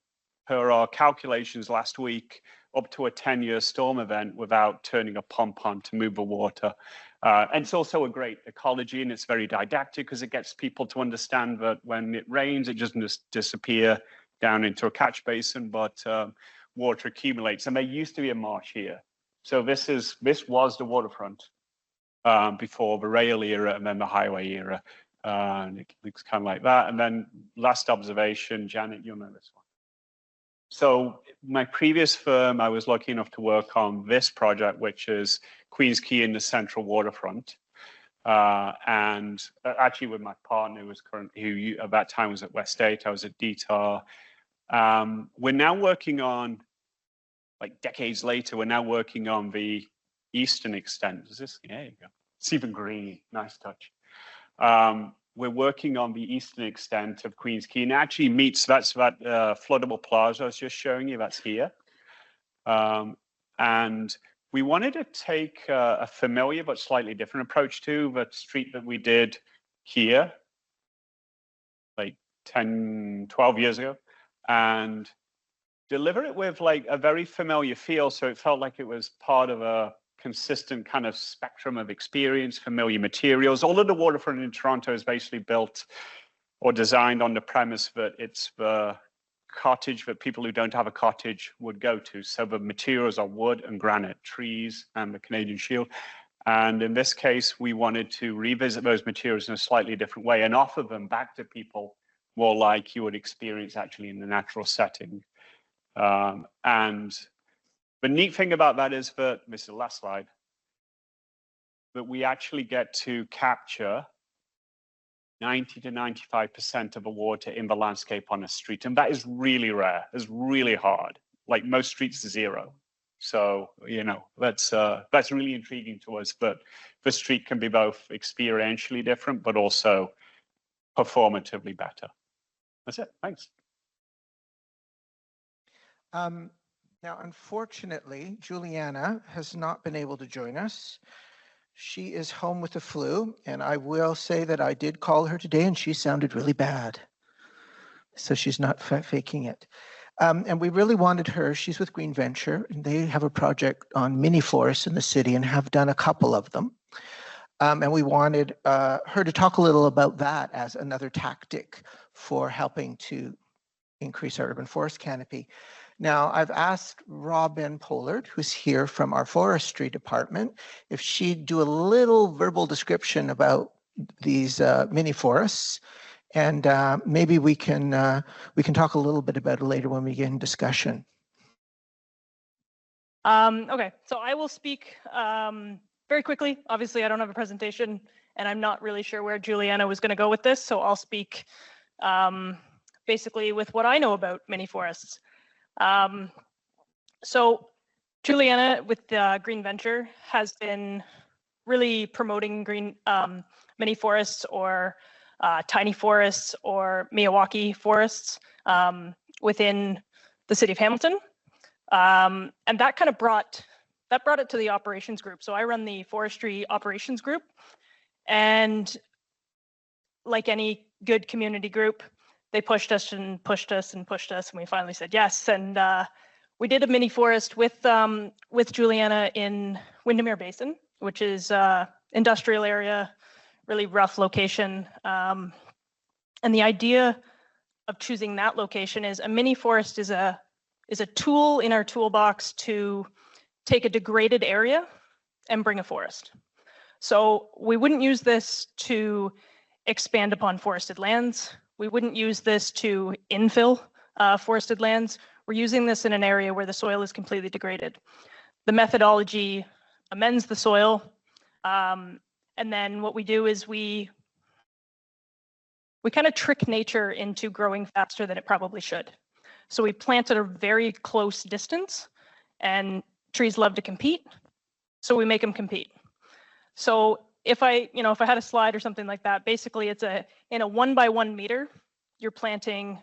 per our calculations last week, up to a 10-year storm event without turning a pump on to move the water. And it's also a great ecology, and it's very didactic because it gets people to understand that when it rains, it doesn't just disappear down into a catch basin, but water accumulates. And there used to be a marsh here. So this was the waterfront before the rail era and then the highway era. And it looks kind of like that. And then last observation, Janet, you'll know this one. So my previous firm, I was lucky enough to work on this project, which is Queen's Quay in the central waterfront. And actually with my partner, who at that time was at West 8, I was at DTAR. We're now working on, like decades later, we're now working on the eastern extent. Is this? Yeah, you go. It's even green. Nice touch. We're working on the eastern extent of Queen's Quay, and actually meets that floodable plaza I was just showing you. That's here, and we wanted to take a familiar but slightly different approach to the street that we did here, like 10, 12 years ago, and deliver it with like a very familiar feel, so it felt like it was part of a consistent kind of spectrum of experience, familiar materials. All of the waterfront in Toronto is basically built or designed on the premise that it's the cottage that people who don't have a cottage would go to. So the materials are wood and granite, trees and the Canadian Shield. And in this case, we wanted to revisit those materials in a slightly different way and offer them back to people more like you would experience actually in the natural setting. And the neat thing about that is that, this is the last slide, that we actually get to capture 90 to 95% of the water in the landscape on a street. And that is really rare. It's really hard. Like most streets, zero. So, you know, that's really intriguing to us, that the street can be both experientially different, but also performatively better. That's it. Thanks. Now, unfortunately, Juliana has not been able to join us. She is home with the flu, and I will say that I did call her today, and she sounded really bad. So she's not faking it. And we really wanted her. She's with Green Venture, and they have a project on mini forests in the city and have done a couple of them. And we wanted her to talk a little about that as another tactic for helping to increase our urban forest canopy. Now, I've asked Robin Pollard, who's here from our forestry department, if she'd do a little verbal description about these mini forests, and maybe we can talk a little bit about it later when we get in discussion. Okay, so I will speak very quickly. Obviously, I don't have a presentation, and I'm not really sure where Juliana was going to go with this, so I'll speak basically with what I know about mini forests. So Juliana with Green Venture has been really promoting green mini forests or tiny forests or Miyawaki forests within the city of Hamilton. And that kind of brought it to the operations group. So I run the forestry operations group, and like any good community group, they pushed us and pushed us and pushed us, and we finally said yes. And we did a mini forest with Juliana in Windermere Basin, which is industrial area, really rough location. And the idea of choosing that location is a mini forest is a tool in our toolbox to take a degraded area and bring a forest. So we wouldn't use this to expand upon forested lands. We wouldn't use this to infill forested lands. We're using this in an area where the soil is completely degraded. The methodology amends the soil, and then what we do is we kind of trick nature into growing faster than it probably should. So we plant at a very close distance, and trees love to compete, so we make them compete. So if I had a slide or something like that, basically it's in a 1 by 1 meter, you're planting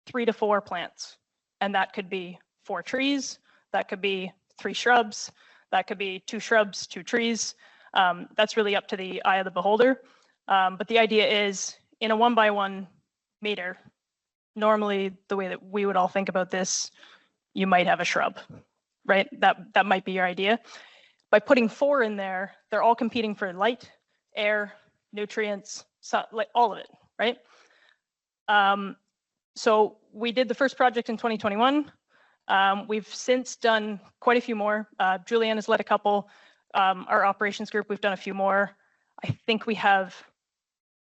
3 to 4 plants, and that could be 4 trees, that could be 3 shrubs, that could be 2 shrubs, 2 trees. That's really up to the eye of the beholder. But the idea is in a 1 by 1 meter, normally the way that we would all think about this, you might have a shrub, right? That might be your idea. By putting 4 in there, they're all competing for light, air, nutrients, like all of it, right? So we did the first project in 2021. We've since done quite a few more. Julianne has led a couple. Our operations group, we've done a few more. I think we have,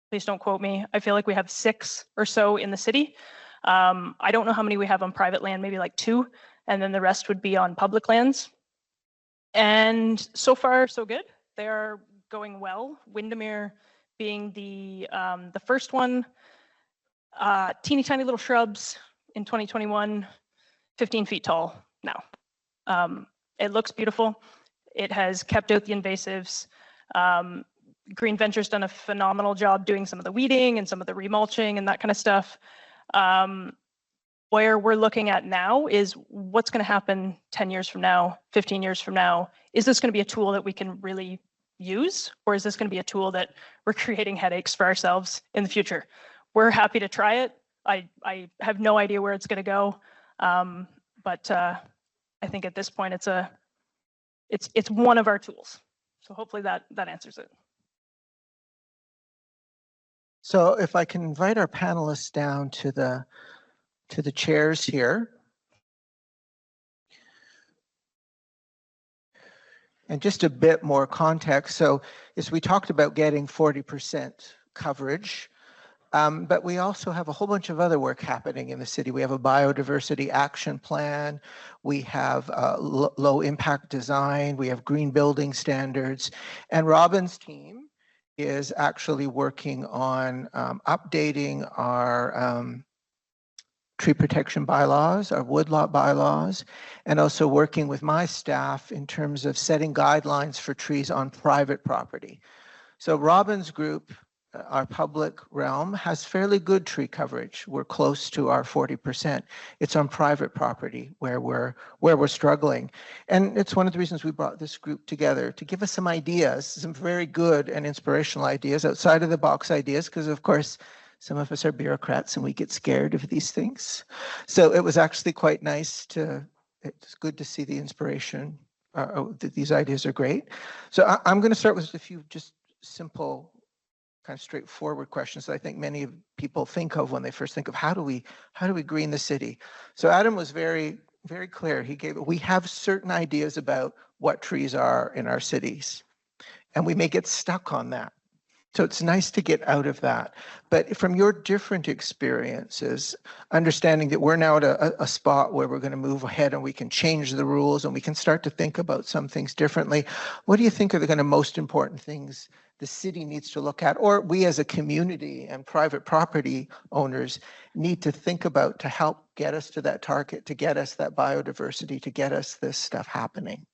please don't quote me, I feel like we have 6 or so in the city. I don't know how many we have on private land, maybe like 2, and then the rest would be on public lands. And so far, so good. They are going well. Windermere being the first one. Teeny tiny little shrubs in 2021, 15 feet tall now. It looks beautiful. It has kept out the invasives. Green Venture's done a phenomenal job doing some of the weeding and some of the remulching and that kind of stuff. Where we're looking at now is what's going to happen 10 years from now, 15 years from now. Is this going to be a tool that we can really use, or is this going to be a tool that we're creating headaches for ourselves in the future? We're happy to try it. I have no idea where it's going to go, but I think at this point it's one of our tools. So hopefully that answers it. So if I can invite our panelists down to the chairs here. And just a bit more context. So as we talked about getting 40% coverage, but we also have a whole bunch of other work happening in the city. We have a biodiversity action plan. We have low impact design. We have green building standards. And Robin's team is actually working on updating our tree protection bylaws, our woodlot bylaws, and also working with my staff in terms of setting guidelines for trees on private property. So Robin's group, our public realm, has fairly good tree coverage. We're close to our 40%. It's on private property where we're struggling. And it's one of the reasons we brought this group together, to give us some ideas, some very good and inspirational ideas, outside of the box ideas, because of course, some of us are bureaucrats and we get scared of these things. So it was actually quite nice it's good to see the inspiration. These ideas are great. So I'm going to start with a few just simple, kind of straightforward questions that I think many people think of when they first think of how do we green the city. So Adam was very, very clear. We have certain ideas about what trees are in our cities, and we may get stuck on that. So it's nice to get out of that. But from your different experiences, understanding that we're now at a spot where we're going to move ahead and we can change the rules and we can start to think about some things differently, what do you think are the kind of most important things the city needs to look at, or we as a community and private property owners need to think about to help get us to that target, to get us that biodiversity, to get us this stuff happening?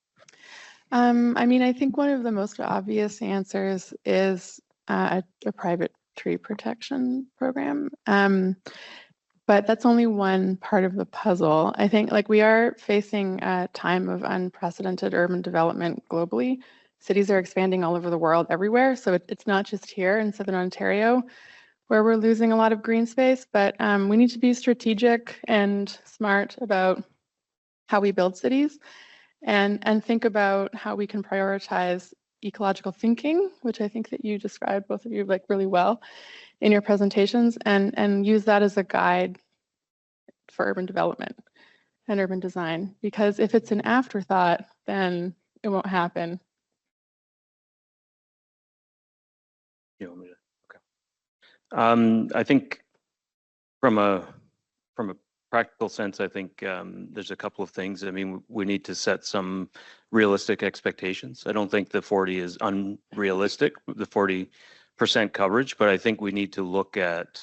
I mean, I think one of the most obvious answers is a private tree protection program. But that's only one part of the puzzle. I think we are facing a time of unprecedented urban development globally. Cities are expanding all over the world, everywhere. So it's not just here in Southern Ontario where we're losing a lot of green space, but we need to be strategic and smart about how we build cities and think about how we can prioritize ecological thinking, which I think that you described, both of you, really well in your presentations, and use that as a guide for urban development and urban design. Because if it's an afterthought, then it won't happen. You want me to? Okay. I think From a practical sense, I think there's a couple of things. I mean, we need to set some realistic expectations. I don't think the 40 is unrealistic, the 40% coverage, but I think we need to look at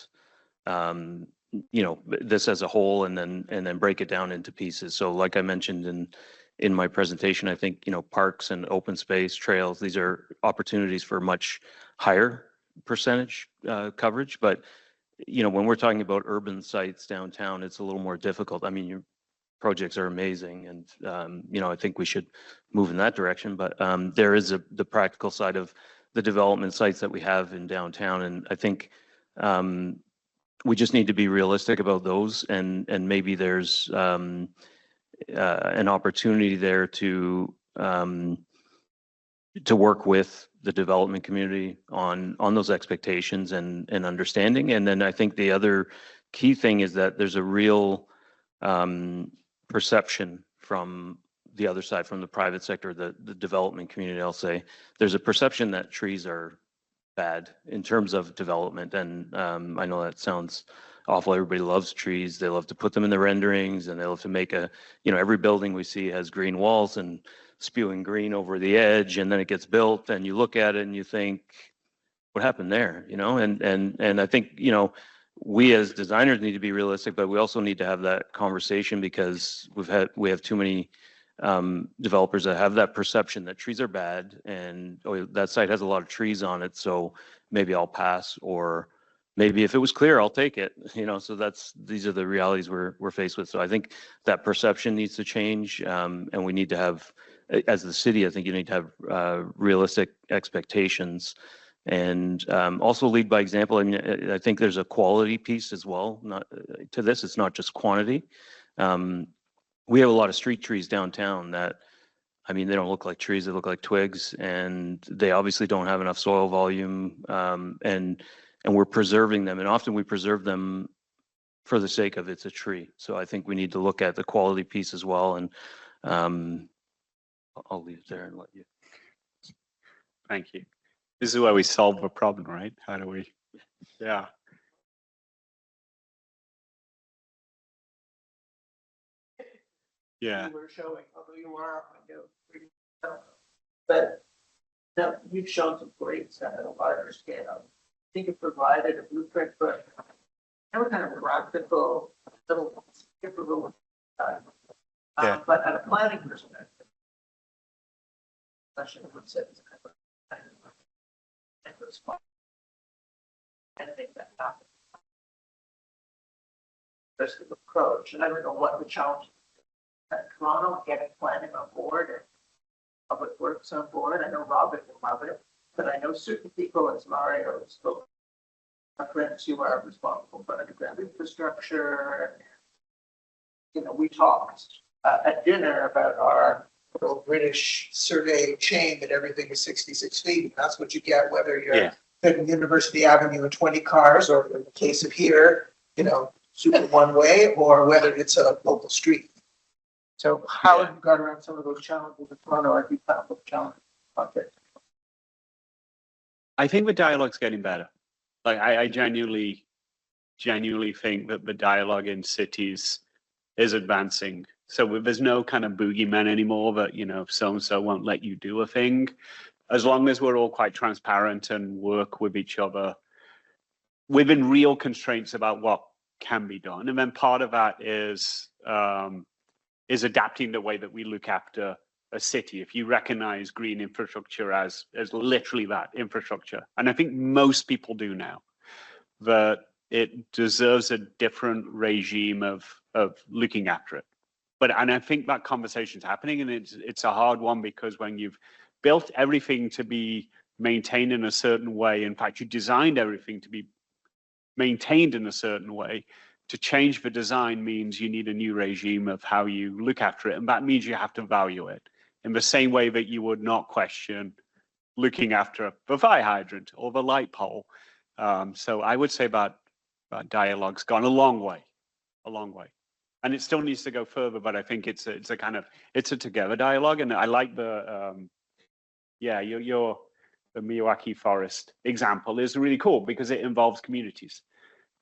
this as a whole and then break it down into pieces. So like I mentioned in my presentation, I think, parks and open space, trails, these are opportunities for much higher percentage coverage. But, when we're talking about urban sites downtown, it's a little more difficult. I mean, your projects are amazing and, I think we should move in that direction. But there is the practical side of the development sites that we have in downtown. And I think we just need to be realistic about those, and maybe there's an opportunity there to work with the development community on those expectations and understanding. And then I think the other key thing is that there's a real perception from the other side, from the private sector, the development community, I'll say, there's a perception that trees are bad in terms of development. And I know that sounds awful. Everybody loves trees. They love to put them in the renderings, and they love to make every building we see has green walls and spewing green over the edge, and then it gets built and you look at it and you think, what happened there? And I think, we as designers need to be realistic, but we also need to have that conversation, because we have too many developers that have that perception that trees are bad, and that site has a lot of trees on it, so maybe I'll pass, or maybe if it was clear, I'll take it. So these are the realities we're faced with. So I think that perception needs to change, and we need to have, as the city, I think you need to have realistic expectations, and also lead by example. I mean, I think there's a quality piece as well. To this, it's not just quantity. We have a lot of street trees downtown that, I mean, they don't look like trees, they look like twigs, and they obviously don't have enough soil volume, and we're preserving them, and often we preserve them for the sake of it's a tree. So I think we need to look at the quality piece as well, and I'll leave it there and let you. Thank you. This is where we solve a problem, right? How do we? Yeah. Yeah. You were showing, although you are on but no, you've shown some great stuff at a larger scale. I think it provided a blueprint for every kind of practical little difficult but at a planning perspective, especially would say it's kind of I think that happened. There's the approach, and I don't know what the challenge at Toronto, getting planning on board and public works on board. I know Robin will love it, but I know certain people, as Mario spoke, our friends who are responsible for underground infrastructure. We talked at dinner about our little British survey chain that everything is 66 feet. And that's what you get, whether you're at University Avenue in 20 cars, or in the case of here, super one way, or whether it's a local street. So how have you got around some of those challenges in Toronto? I think that was challenging project. I think the dialogue's getting better. Like I genuinely think that the dialogue in cities is advancing. So there's no kind of boogeyman anymore that, so-and-so won't let you do a thing. As long as we're all quite transparent and work with each other within real constraints about what can be done. And then part of that is adapting the way that we look after a city. If you recognize green infrastructure as literally that, infrastructure, and I think most people do now, that it deserves a different regime of looking after it. And I think that conversation's happening, and it's a hard one, because when you've built everything to be maintained in a certain way, in fact, you designed everything to be maintained in a certain way, to change the design means you need a new regime of how you look after it. And that means you have to value it in the same way that you would not question looking after the fire hydrant or the light pole. So I would say that dialogue's gone a long way. And it still needs to go further, but I think it's a together dialogue. And I like the Mokrycke forest example is really cool, because it involves communities.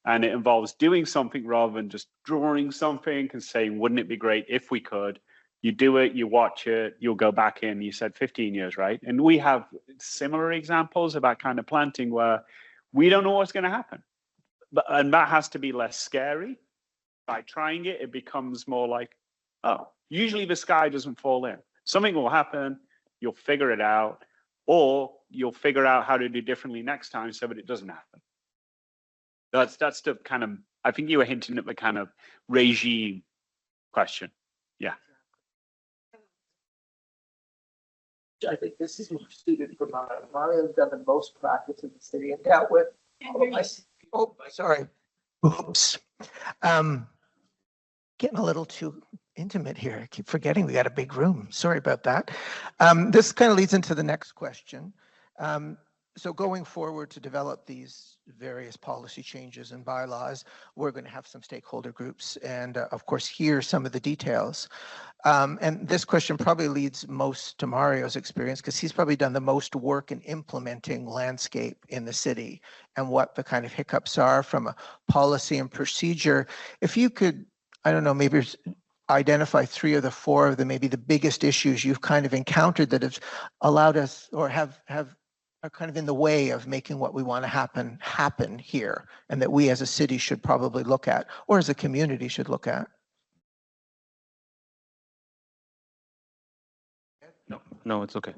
And it involves doing something rather than just drawing something and saying, wouldn't it be great if we could? You do it, you watch it, you'll go back in. You said 15 years, right? And we have similar examples of that kind of planting where we don't know what's going to happen. And that has to be less scary. By trying it, it becomes more like, oh, usually the sky doesn't fall in. Something will happen, you'll figure it out, or you'll figure out how to do differently next time so that it doesn't happen. That's the kind of, I think you were hinting at the kind of regime question. Yeah. I think this is more suited for Mario. Mario's done the most practice in the city and dealt with. Oh, sorry. Oops. Getting a little too intimate here. I keep forgetting we got a big room. Sorry about that. This kind of leads into the next question. So going forward to develop these various policy changes and bylaws, we're going to have some stakeholder groups and of course hear some of the details. And this question probably leads most to Mario's experience because he's probably done the most work in implementing landscape in the city and what the kind of hiccups are from a policy and procedure. If you could, I don't know, maybe identify 3 of the 4 of the maybe the biggest issues you've kind of encountered that have allowed us or are kind of in the way of making what we want to happen here, and that we as a city should probably look at, or as a community should look at. No, it's okay.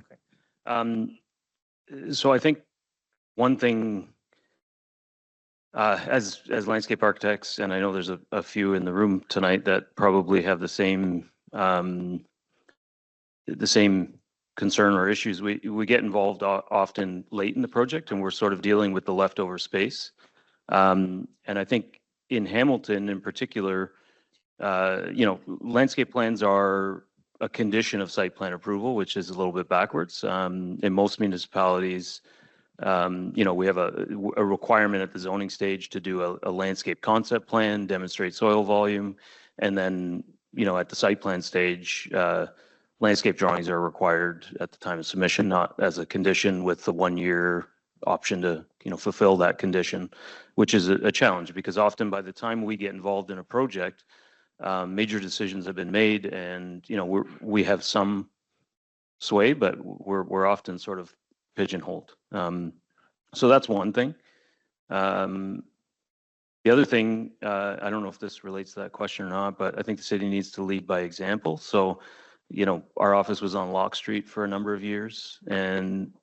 So I think one thing, as landscape architects, and I know there's a few in the room tonight that probably have the same concern or issues. We get involved often late in the project, and we're sort of dealing with the leftover space. And I think in Hamilton, in particular, landscape plans are a condition of site plan approval, which is a little bit backwards. In most municipalities, we have a requirement at the zoning stage to do a landscape concept plan, demonstrate soil volume, and then, at the site plan stage, landscape drawings are required at the time of submission, not as a condition with the 1-year option to, fulfill that condition, which is a challenge because often by the time we get involved in a project, major decisions have been made, and we have some sway, but we're often sort of pigeonholed. So that's one thing. The other thing, I don't know if this relates to that question or not, but I think the city needs to lead by example. So, our office was on Locke Street for a number of years, and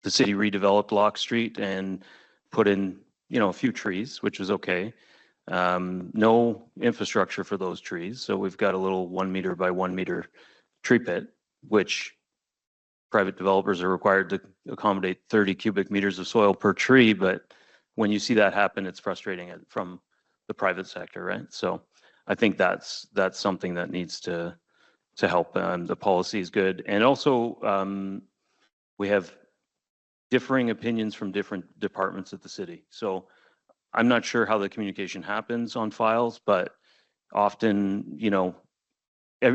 the city redeveloped Locke Street and put in, a few trees, which was okay. No infrastructure for those trees. So we've got a little 1 meter by 1 meter tree pit, which private developers are required to accommodate 30 cubic meters of soil per tree. But when you see that happen, it's frustrating from the private sector, right? So I think that's something that needs to help. The policy is good. And also we have differing opinions from different departments at the city. So I'm not sure how the communication happens on files, but often,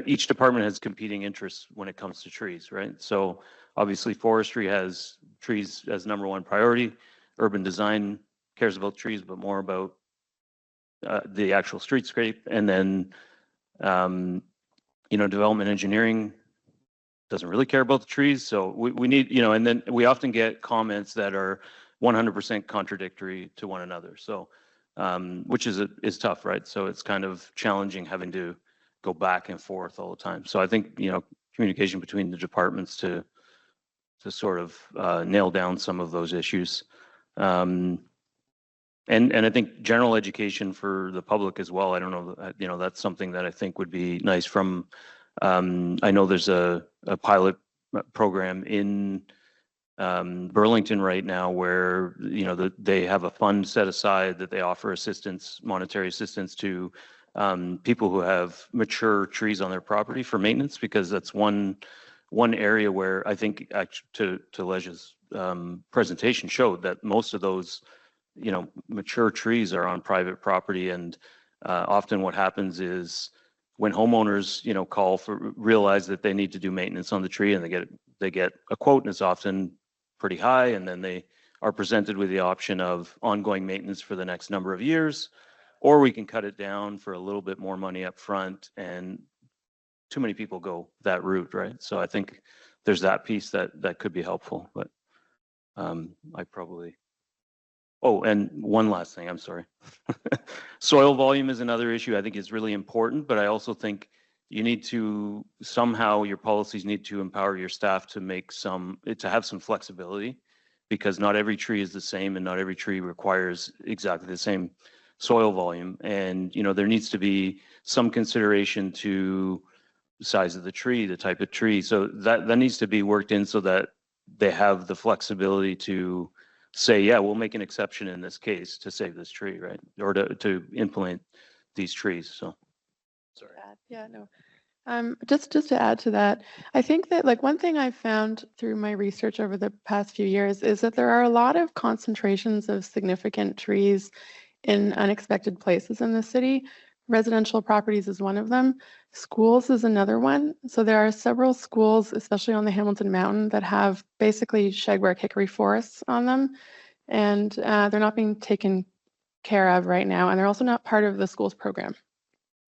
each department has competing interests when it comes to trees, right? So obviously forestry has trees as number 1 priority. Urban design cares about trees, but more about the actual streetscape. And then, development engineering doesn't really care about the trees. So we need, and then we often get comments that are 100% contradictory to one another. So, which is tough, right? So it's kind of challenging having to go back and forth all the time. So I think, communication between the departments to sort of nail down some of those issues. And I think general education for the public as well. I don't know, that's something that I think would be nice from, I know there's a pilot program in Burlington right now where, they have a fund set aside that they offer monetary assistance to people who have mature trees on their property for maintenance, because that's one area where I think to Lesia's presentation showed that most of those, mature trees are on private property. And often what happens is when homeowners, realize that they need to do maintenance on the tree, and they get a quote, and it's often pretty high, and then they are presented with the option of ongoing maintenance for the next number of years, or we can cut it down for a little bit more money up front, and too many people go that route, right? So I think there's that piece that could be helpful, but I probably, oh, and one last thing, I'm sorry. Soil volume is another issue I think is really important, but I also think you need to, somehow your policies need to empower your staff to have some flexibility, because not every tree is the same and not every tree requires exactly the same soil volume. And, there needs to be some consideration to the size of the tree, the type of tree. So that needs to be worked in so that they have the flexibility to say, yeah, we'll make an exception in this case to save this tree, right? Or to implement these trees. So, sorry. Yeah, no. Just to add to that, I think that one thing I've found through my research over the past few years is that there are a lot of concentrations of significant trees in unexpected places in the city. Residential properties is one of them. Schools is another one. So there are several schools, especially on the Hamilton Mountain, that have basically shagbark hickory forests on them, and they're not being taken care of right now, and they're also not part of the schools program.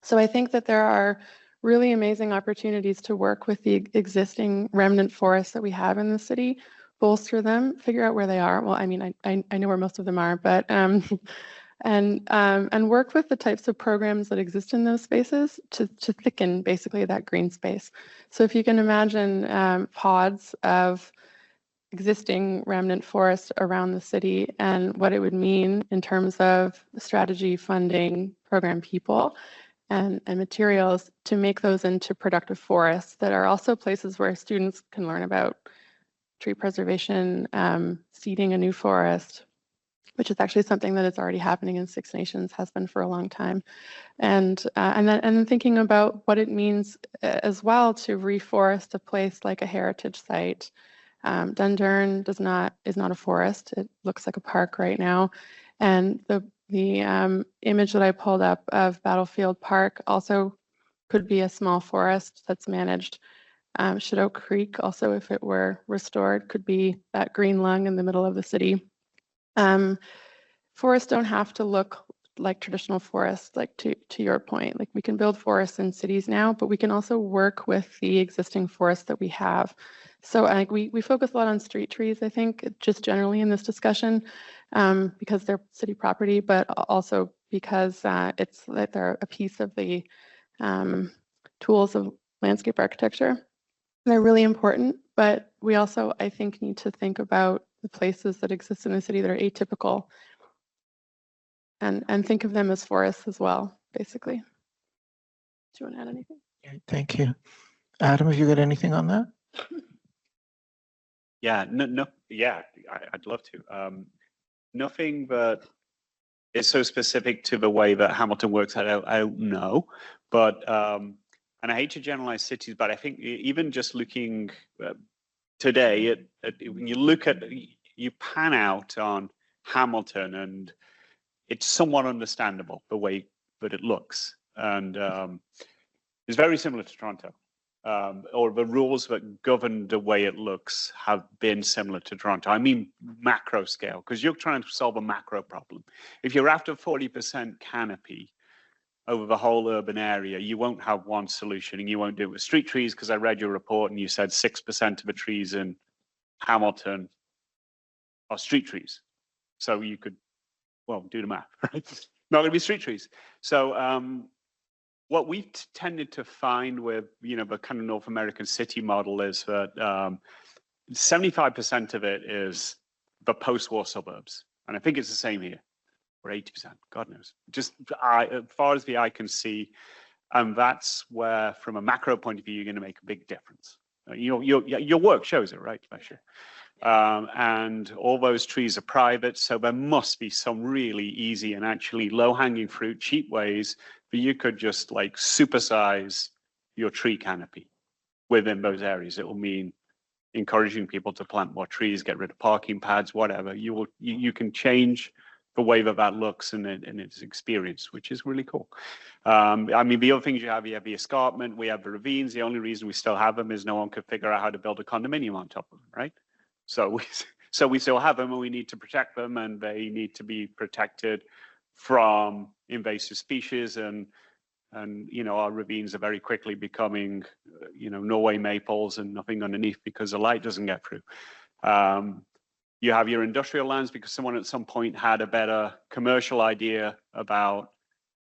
So I think that there are really amazing opportunities to work with the existing remnant forests that we have in the city, bolster them, figure out where they are. Well, I mean, I know where most of them are, but and work with the types of programs that exist in those spaces to thicken basically that green space. So if you can imagine pods of existing remnant forests around the city and what it would mean in terms of strategy, funding, program people, and materials to make those into productive forests that are also places where students can learn about tree preservation, seeding a new forest, which is actually something that is already happening in Six Nations, has been for a long time, and then thinking about what it means as well to reforest a place like a heritage site. Dundurn is not a forest; it looks like a park right now, and the image that I pulled up of Battlefield Park also could be a small forest that's managed. Shadow Creek also, if it were restored, could be that green lung in the middle of the city. Forests don't have to look like traditional forests, like to your point. Like we can build forests in cities now, but we can also work with the existing forests that we have. So I think we focus a lot on street trees, I think, just generally in this discussion, because they're city property, but also because it's like they're a piece of the tools of landscape architecture. They're really important, but we also, I think, need to think about the places that exist in the city that are atypical, and think of them as forests as well, basically. Do you want to add anything? Thank you. Adam, have you got anything on that? Yeah, I'd love to. Nothing that is so specific to the way that Hamilton works. I don't know, but and I hate to generalize cities, but I think even just looking today when you pan out on Hamilton, and it's somewhat understandable the way that it looks, and it's very similar to Toronto. Or the rules that govern the way it looks have been similar to Toronto. I mean macro scale, because you're trying to solve a macro problem. If you're after 40% canopy over the whole urban area, you won't have one solution, and you won't do it with street trees, because I read your report and you said 6% of the trees in Hamilton are street trees. So you could, well, do the math, right? Not going to be street trees. So what we've tended to find with, the kind of North American city model is that 75% of it is the post-war suburbs. And I think it's the same here, or 80%, God knows. Just as far as the eye can see, and that's where, from a macro point of view, you're going to make a big difference. Your work shows it, right, Lesia? And all those trees are private, so there must be some really easy and actually low-hanging fruit, cheap ways that you could just like supersize your tree canopy within those areas. It will mean encouraging people to plant more trees, get rid of parking pads, whatever. You can change the way that looks and its experience, which is really cool. I mean, the other things you have the escarpment, we have the ravines. The only reason we still have them is no one could figure out how to build a condominium on top of them, right? So So we still have them, and we need to protect them, and they need to be protected from invasive species. And our ravines are very quickly becoming, Norway maples and nothing underneath because the light doesn't get through. You have your industrial lands because someone at some point had a better commercial idea about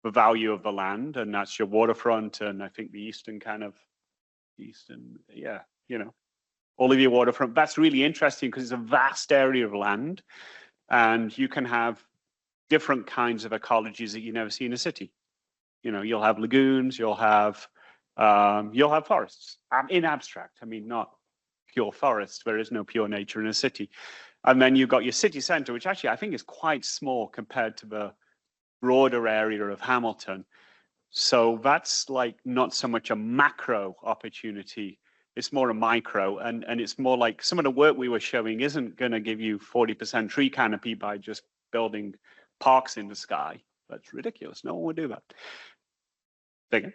the value of the land, and that's your waterfront, and I think the eastern, all of your waterfront. That's really interesting because it's a vast area of land, and you can have different kinds of ecologies that you never see in a city. You'll have lagoons, you'll have forests. In abstract, I mean, not pure forests. There is no pure nature in a city. And then you've got your city center, which actually I think is quite small compared to the broader area of Hamilton. So that's like not so much a macro opportunity, it's more a micro, and it's more like some of the work we were showing isn't going to give you 40% tree canopy by just building parks in the sky. That's ridiculous. No one would do that. Again.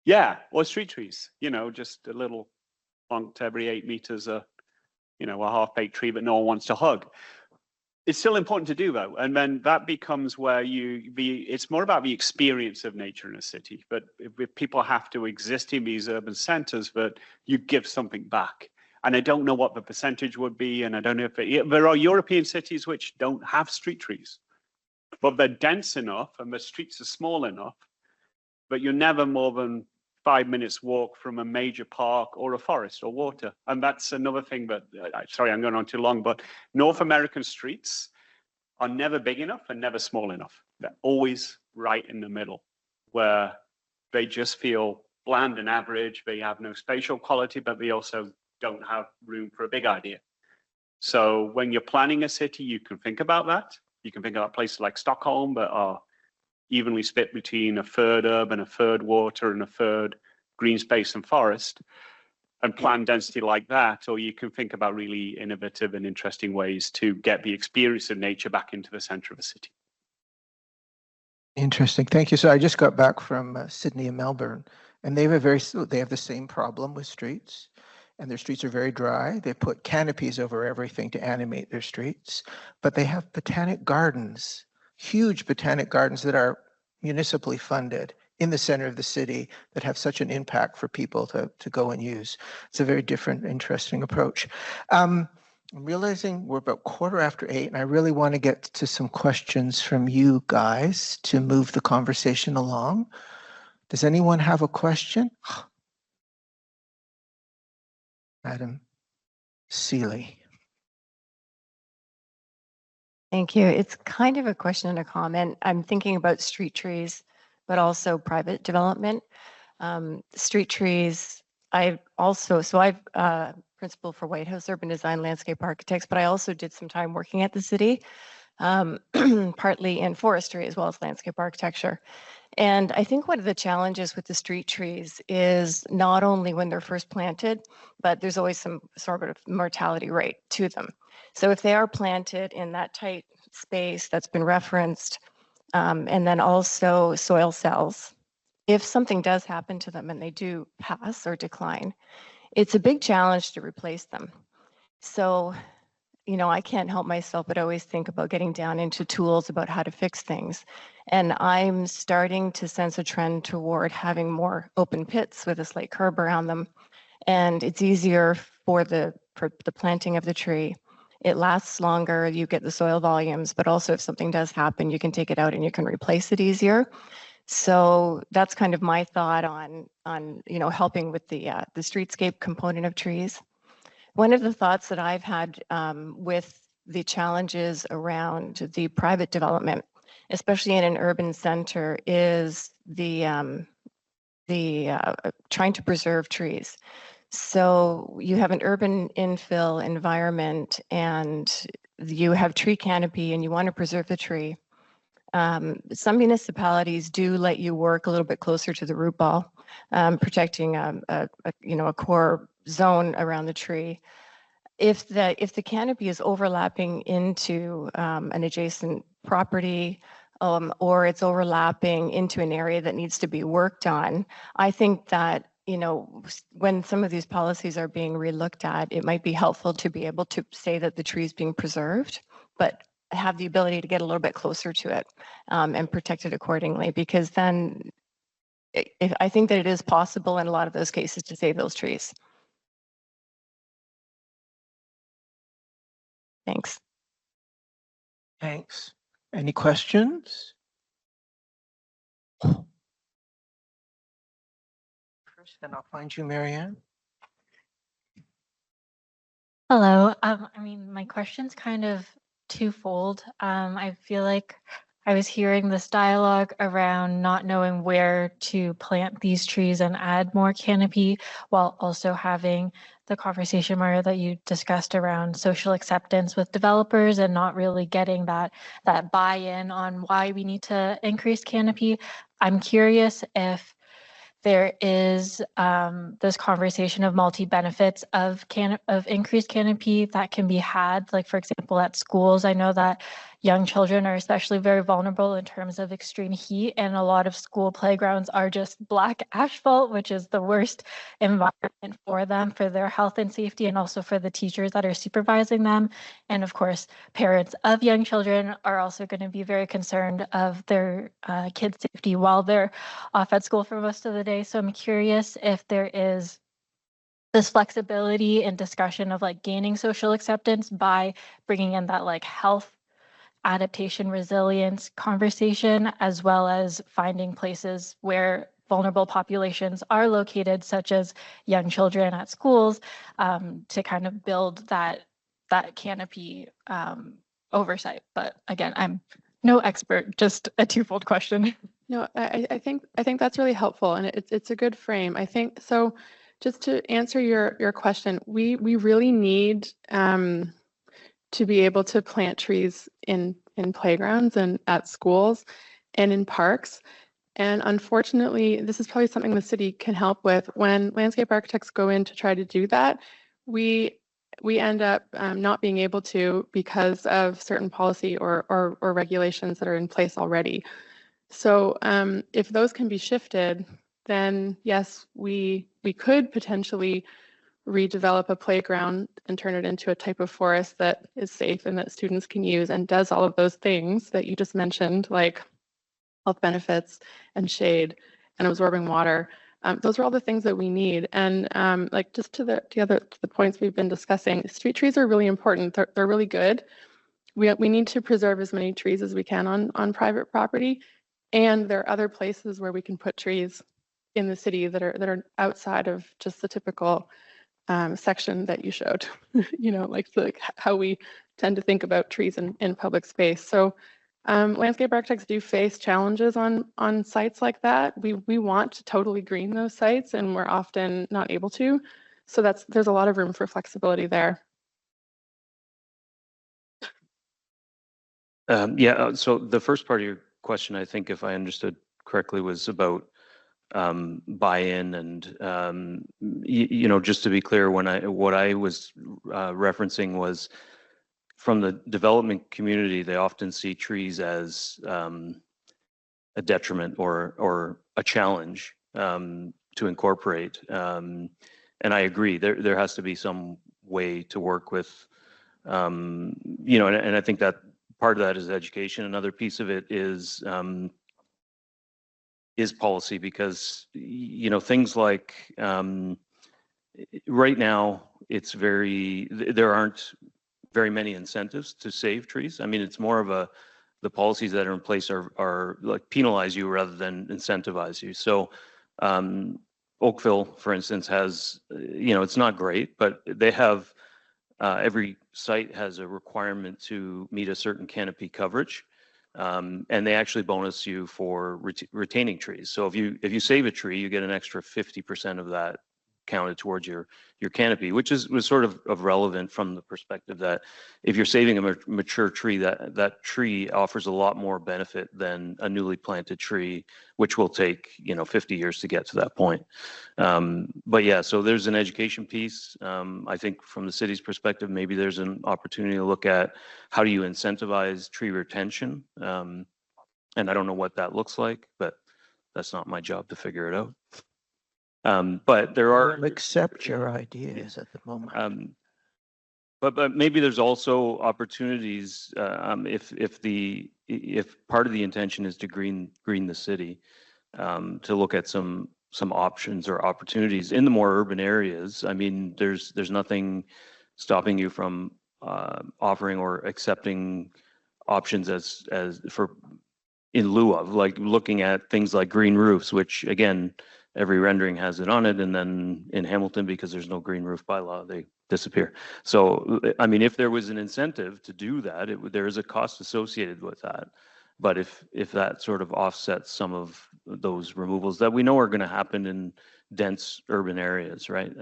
Yeah, or street trees, just a little plonked every 8 meters, a half-baked tree that no one wants to hug. It's still important to do, though, and then that becomes where it's more about the experience of nature in a city. But if people have to exist in these urban centers, but you give something back. And I don't know what the percentage would be, and I don't know if there are European cities which don't have street trees, but they're dense enough and the streets are small enough, but you're never more than 5 minutes walk from a major park or a forest or water. And that's another thing that, sorry, I'm going on too long, but North American streets are never big enough and never small enough. They're always right in the middle, where they just feel bland and average. They have no spatial quality, but they also don't have room for a big idea. So when you're planning a city, you can think about that. You can think about places like Stockholm that are evenly split between a third urban, a third water, and a third green space and forest, and plan density like that. Or you can think about really innovative and interesting ways to get the experience of nature back into the center of a city. Interesting. Thank you. So I just got back from Sydney and Melbourne, and they have the same problem with streets, and their streets are very dry. They put canopies over everything to animate their streets, but they have botanic gardens, huge botanic gardens that are municipally funded in the center of the city that have such an impact for people to go and use. It's a very different, interesting approach. I'm realizing we're about 8:15, and I really want to get to some questions from you guys to move the conversation along. Does anyone have a question? Madam Seeley. Thank you. It's kind of a question and a comment. I'm thinking about street trees, but also private development. Street trees, I'm principal for White House Urban Design Landscape Architects, but I also did some time working at the city, partly in forestry as well as landscape architecture. And I think one of the challenges with the street trees is not only when they're first planted, but there's always some sort of mortality rate to them. So if they are planted in that tight space that's been referenced, and then also soil cells, if something does happen to them and they do pass or decline, it's a big challenge to replace them. So, I can't help myself, but always think about getting down into tools about how to fix things. And I'm starting to sense a trend toward having more open pits with a slight curb around them. And it's easier for the planting of the tree. It lasts longer, you get the soil volumes, but also if something does happen, you can take it out and you can replace it easier. So that's kind of my thought on helping with the streetscape component of trees. One of the thoughts that I've had with the challenges around the private development, especially in an urban center, is the trying to preserve trees. So you have an urban infill environment and you have tree canopy and you want to preserve the tree. Some municipalities do let you work a little bit closer to the root ball, protecting a core zone around the tree. If the canopy is overlapping into an adjacent property, or it's overlapping into an area that needs to be worked on, I think that when some of these policies are being relooked at, it might be helpful to be able to say that the tree is being preserved, but have the ability to get a little bit closer to it and protect it accordingly, because then I think that it is possible in a lot of those cases to save those trees. Thanks. Thanks. Any questions? First, then I'll find you, Marianne. Hello. I mean, my question's kind of twofold. I feel like I was hearing this dialogue around not knowing where to plant these trees and add more canopy, while also having the conversation, Mario, that you discussed around social acceptance with developers and not really getting that buy-in on why we need to increase canopy. I'm curious if there is this conversation of multi-benefits of increased canopy that can be had. Like, for example, at schools, I know that young children are especially very vulnerable in terms of extreme heat, and a lot of school playgrounds are just black asphalt, which is the worst environment for them, for their health and safety, and also for the teachers that are supervising them. And of course, parents of young children are also going to be very concerned of their kids' safety while they're off at school for most of the day. So I'm curious if there is this flexibility and discussion of like gaining social acceptance by bringing in that like health, adaptation, resilience conversation, as well as finding places where vulnerable populations are located, such as young children at schools, to kind of build that canopy oversight. But again, I'm no expert, just a twofold question. No, I think that's really helpful, and it's a good frame. I think so. Just to answer your question, we really need to be able to plant trees in playgrounds and at schools and in parks. And unfortunately, this is probably something the city can help with. When landscape architects go in to try to do that, we end up not being able to because of certain policy or regulations that are in place already. So if those can be shifted, then yes, we could potentially redevelop a playground and turn it into a type of forest that is safe and that students can use and does all of those things that you just mentioned, like health benefits and shade and absorbing water. Those are all the things that we need. And like just to the points we've been discussing, street trees are really important. They're really good. We need to preserve as many trees as we can on private property. And there are other places where we can put trees in the city that are outside of just the typical section that you showed, like how we tend to think about trees in public space. So landscape architects do face challenges on sites like that. We want to totally green those sites, and we're often not able to. So there's a lot of room for flexibility there. Yeah, so the first part of your question, I think, if I understood correctly, was about buy-in, and just to be clear, what I was referencing was from the development community, they often see trees as a detriment or a challenge to incorporate, and I agree. There has to be some way to work with, and I think that part of that is education. Another piece of it is policy, because things like right now there aren't very many incentives to save trees. I mean, it's more of the policies that are in place are like penalize you rather than incentivize you. So Oakville, for instance, has it's not great, but they have every site has a requirement to meet a certain canopy coverage. And they actually bonus you for retaining trees. So if you save a tree, you get an extra 50% of that counted towards your canopy, which was sort of relevant from the perspective that if you're saving a mature tree, that tree offers a lot more benefit than a newly planted tree, which will take 50 years to get to that point. But yeah, so there's an education piece. I think from the city's perspective, maybe there's an opportunity to look at how do you incentivize tree retention, and I don't know what that looks like, but that's not my job to figure it out. But there are. We'll accept your ideas at the moment. But maybe there's also opportunities if part of the intention is to green the city, to look at some options or opportunities in the more urban areas. I mean, there's nothing stopping you from offering or accepting options as for in lieu of, like looking at things like green roofs, which again, every rendering has it on it, and then in Hamilton, because there's no green roof bylaw, they disappear. So, I mean, if there was an incentive to do that, there is a cost associated with that. But if that sort of offsets some of those removals that we know are going to happen in dense urban areas, right?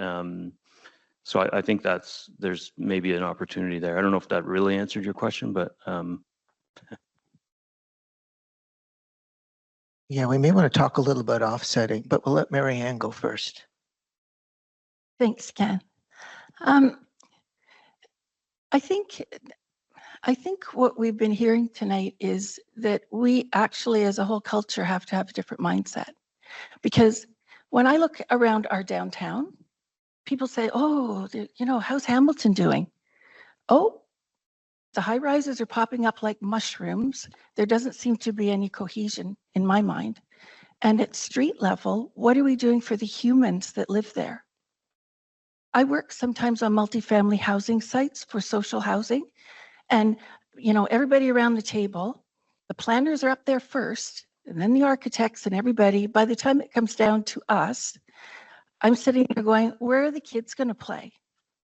So I think there's maybe an opportunity there. I don't know if that really answered your question, but yeah, we may want to talk a little about offsetting, but we'll let Mary Ann go first. Thanks, Ken. I think what we've been hearing tonight is that we actually, as a whole culture, have to have a different mindset. Because when I look around our downtown, people say, oh, how's Hamilton doing? Oh, the high rises are popping up like mushrooms. There doesn't seem to be any cohesion in my mind. And at street level, what are we doing for the humans that live there? I work sometimes on multifamily housing sites for social housing. And, everybody around the table, the planners are up there first, and then the architects and everybody. By the time it comes down to us, I'm sitting there going, where are the kids going to play?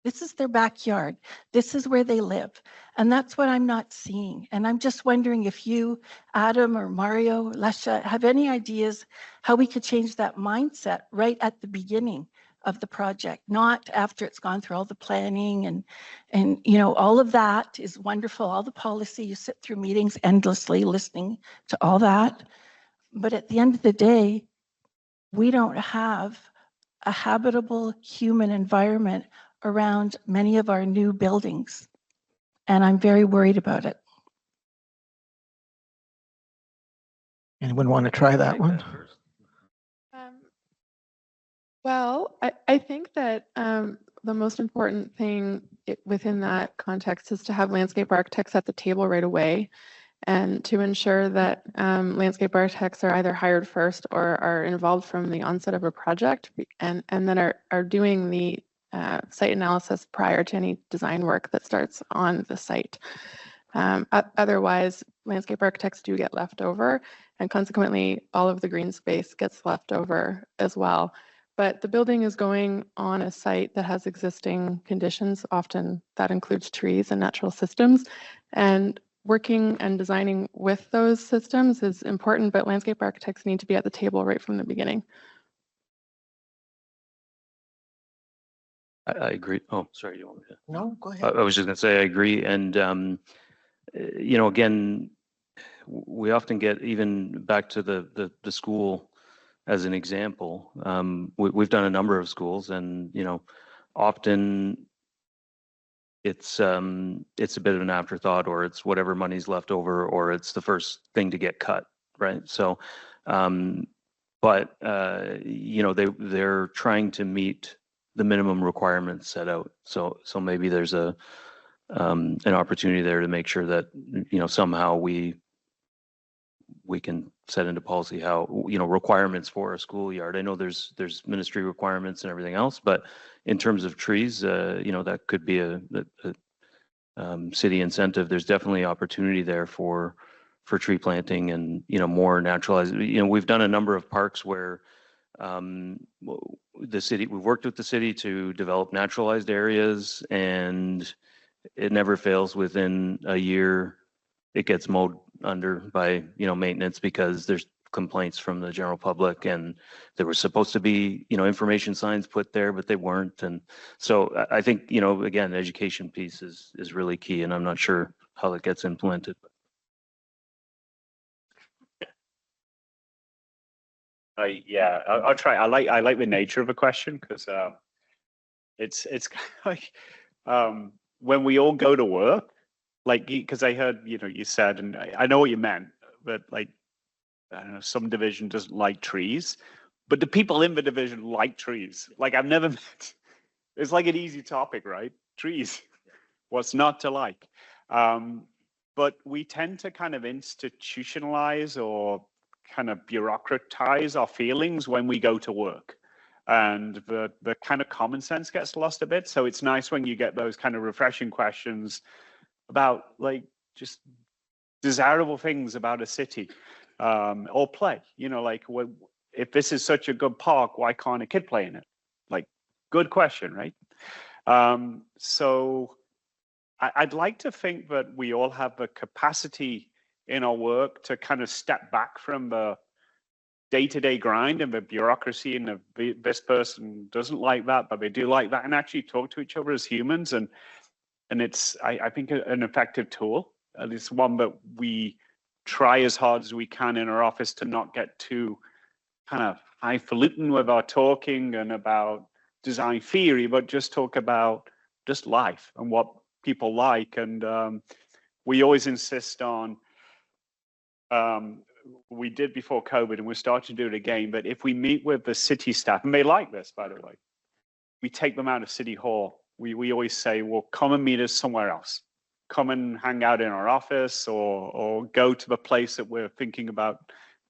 This is their backyard. This is where they live. And that's what I'm not seeing. And I'm just wondering if you, Adam or Mario, Lesia, have any ideas how we could change that mindset right at the beginning of the project, not after it's gone through all the planning and all of that is wonderful, all the policy, you sit through meetings endlessly listening to all that. But at the end of the day, we don't have a habitable human environment around many of our new buildings. And I'm very worried about it. Anyone want to try that one? Well, I think that the most important thing within that context is to have landscape architects at the table right away, and to ensure that landscape architects are either hired first or are involved from the onset of a project, and then are doing the site analysis prior to any design work that starts on the site. Otherwise, landscape architects do get left over, and consequently, all of the green space gets left over as well. But the building is going on a site that has existing conditions. Often that includes trees and natural systems. And working and designing with those systems is important, but landscape architects need to be at the table right from the beginning. I agree. Oh, sorry, you want me to? No, go ahead. I was just going to say I agree. And, again, we often get even back to the school as an example. We've done a number of schools, and often it's a bit of an afterthought, or it's whatever money's left over, or it's the first thing to get cut, right? So, but they're trying to meet the minimum requirements set out. So maybe there's an opportunity there to make sure that somehow we can set into policy how requirements for a schoolyard. I know there's ministry requirements and everything else, but in terms of trees, that could be a city incentive. There's definitely opportunity there for tree planting and more naturalized. We've done a number of parks where we've worked with the city to develop naturalized areas, and it never fails. Within a year, it gets mowed under by maintenance because there's complaints from the general public, and there were supposed to be information signs put there, but they weren't. And so I think again, the education piece is really key, and I'm not sure how that gets implemented. I'll try. I like the nature of a question, because it's kind of like when we all go to work, because I heard you said, and I know what you meant, but I don't know, some division doesn't like trees, but the people in the division like trees. Like I've never met, it's like an easy topic, right? Trees, what's not to like? But we tend to kind of institutionalize or kind of bureaucratize our feelings when we go to work. And the kind of common sense gets lost a bit. So it's nice when you get those kind of refreshing questions about like just desirable things about a city, or play, you know, like if this is such a good park, why can't a kid play in it? Like, good question, right? So I'd like to think that we all have the capacity in our work to kind of step back from the day-to-day grind and the bureaucracy, and this person doesn't like that, but they do like that, and actually talk to each other as humans. And it's, I think, an effective tool. And it's one that we try as hard as we can in our office to not get too kind of highfalutin with our talking and about design theory, but just talk about just life and what people like. And we always insist on, we did before COVID and we're starting to do it again, but if we meet with the city staff, and they like this, by the way, we take them out of City Hall. We always say, well, come and meet us somewhere else. Come and hang out in our office, or go to the place that we're thinking about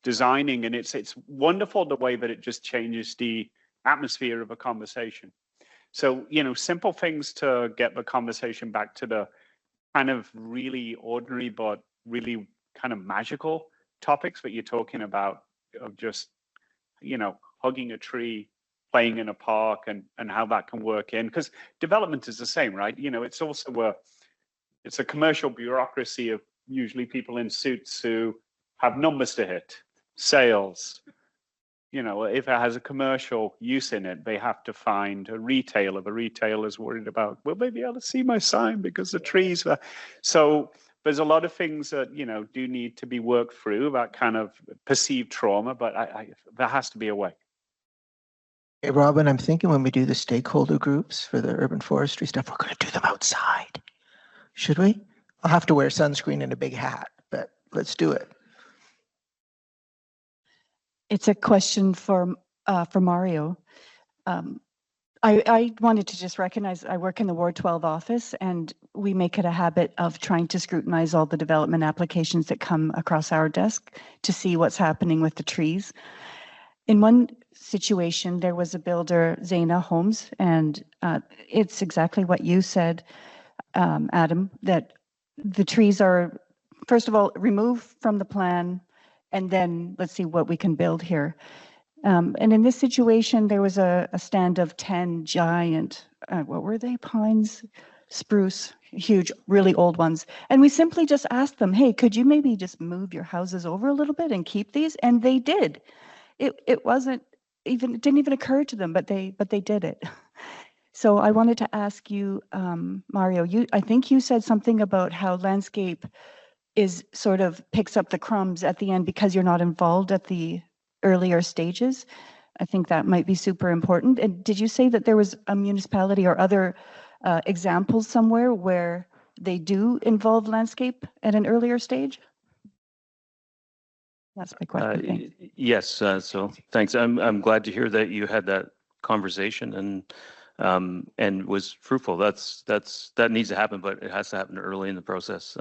designing. And it's wonderful the way that it just changes the atmosphere of a conversation. So, you know, simple things to get the conversation back to the kind of really ordinary, but really kind of magical topics that you're talking about, of just, you know, hugging a tree, playing in a park, and how that can work in, because development is the same, right? You know, it's also it's a commercial bureaucracy of usually people in suits who have numbers to hit, sales. You know, if it has a commercial use in it, they have to find a retailer. The retailer's worried about, will they be able to see my sign because the trees are. So there's a lot of things that, you know, do need to be worked through, that kind of perceived trauma, but there has to be a way. Hey, Robin, I'm thinking when we do the stakeholder groups for the urban forestry stuff, we're going to do them outside. Should we? I'll have to wear sunscreen and a big hat, but let's do it. It's a question for Mario. I wanted to just recognize I work in the Ward 12 office, and we make it a habit of trying to scrutinize all the development applications that come across our desk to see what's happening with the trees. In one situation, there was a builder, Zena Homes, and it's exactly what you said, Adam, that the trees are, first of all, removed from the plan, and then let's see what we can build here. And in this situation, there was a stand of 10 giant, what were they, pines, spruce, huge, really old ones. And we simply just asked them, hey, could you maybe just move your houses over a little bit and keep these? And they did. It wasn't even, it didn't even occur to them, but they did it. So I wanted to ask you, Mario, I think you said something about how landscape is sort of picks up the crumbs at the end because you're not involved at the earlier stages. I think that might be super important. And did you say that there was a municipality or other examples somewhere where they do involve landscape at an earlier stage? That's my question. Yes, so thanks. I'm glad to hear that you had that conversation and was fruitful. That needs to happen, but it has to happen early in the process.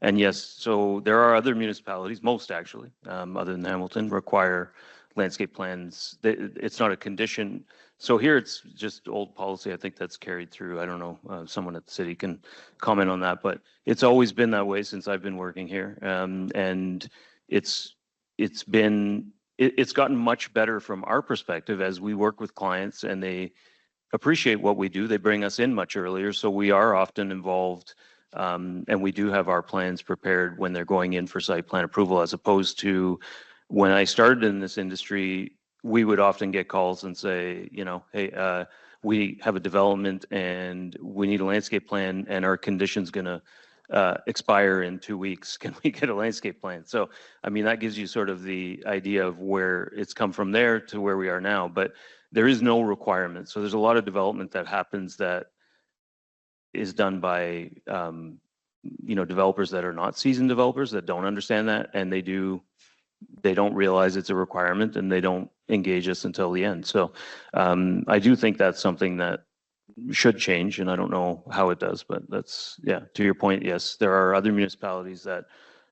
And yes, so there are other municipalities, most actually, other than Hamilton, require landscape plans. It's not a condition. So here it's just old policy. I think that's carried through. I don't know, someone at the city can comment on that, but it's always been that way since I've been working here. And it's gotten much better from our perspective as we work with clients and they appreciate what we do. They bring us in much earlier. So we are often involved. And we do have our plans prepared when they're going in for site plan approval, as opposed to when I started in this industry, we would often get calls and say, you know, hey, we have a development and we need a landscape plan and our condition's gonna expire in 2 weeks. Can we get a landscape plan? So, I mean, that gives you sort of the idea of where it's come from there to where we are now, but there is no requirement. So there's a lot of development that happens that is done by you know, developers that are not seasoned developers that don't understand that, and they do they don't realize it's a requirement and they don't engage us until the end. So I do think that's something that should change, and I don't know how it does, but that's, yeah, to your point, yes, there are other municipalities that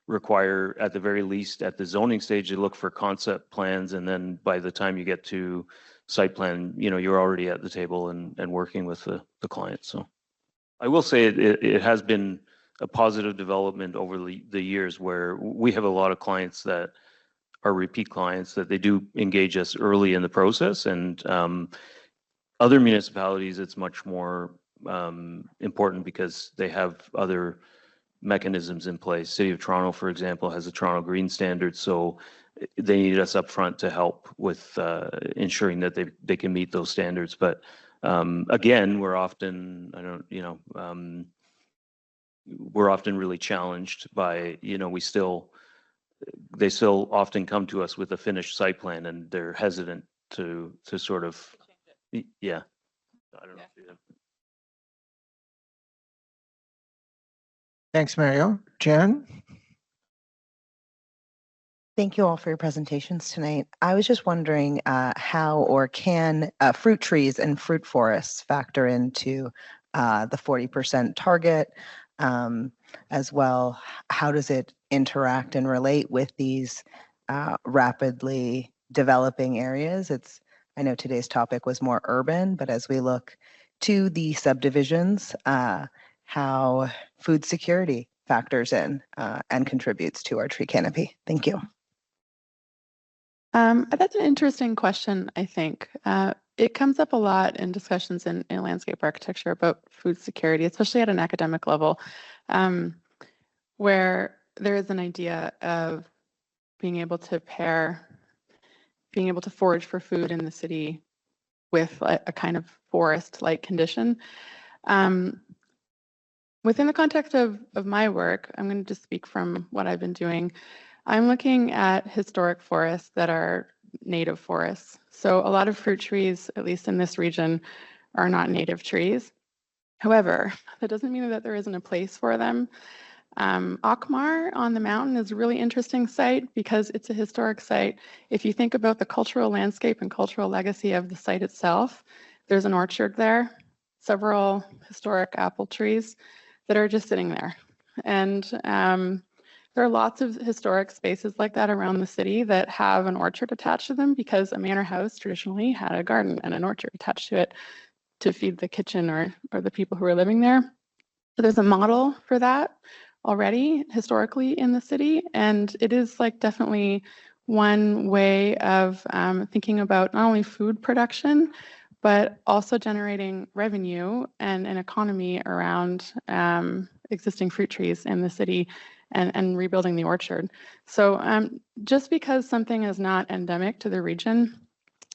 require, at the very least, at the zoning stage, to look for concept plans, and then by the time you get to site plan, you know, you're already at the table and working with the client. So I will say it has been a positive development over the years, where we have a lot of clients that are repeat clients, that they do engage us early in the process, and other municipalities, it's much more important because they have other mechanisms in place. City of Toronto, for example, has a Toronto Green Standard, so they need us up front to help with ensuring that they can meet those standards. But again, we're often, we're often really challenged by, you know, they still often come to us with a finished site plan, and they're hesitant to sort of, yeah. I don't know. Thanks, Mario. Jen? Thank you all for your presentations tonight. I was just wondering how or can fruit trees and fruit forests factor into the 40% target, as well? How does it interact and relate with these rapidly developing areas? I know today's topic was more urban, but as we look to the subdivisions, how food security factors in and contributes to our tree canopy. Thank you. That's an interesting question, I think. It comes up a lot in discussions in landscape architecture about food security, especially at an academic level, where there is an idea of being able to forage for food in the city with a kind of forest-like condition. Within the context of my work, I'm going to just speak from what I've been doing. I'm looking at historic forests that are native forests. So a lot of fruit trees, at least in this region, are not native trees. However, that doesn't mean that there isn't a place for them. Akmar on the mountain is a really interesting site because it's a historic site. If you think about the cultural landscape and cultural legacy of the site itself, there's an orchard there, several historic apple trees that are just sitting there. And there are lots of historic spaces like that around the city that have an orchard attached to them because a manor house traditionally had a garden and an orchard attached to it to feed the kitchen or the people who are living there. So there's a model for that already historically in the city, and it is like definitely one way of thinking about not only food production, but also generating revenue and an economy around existing fruit trees in the city and rebuilding the orchard. So just because something is not endemic to the region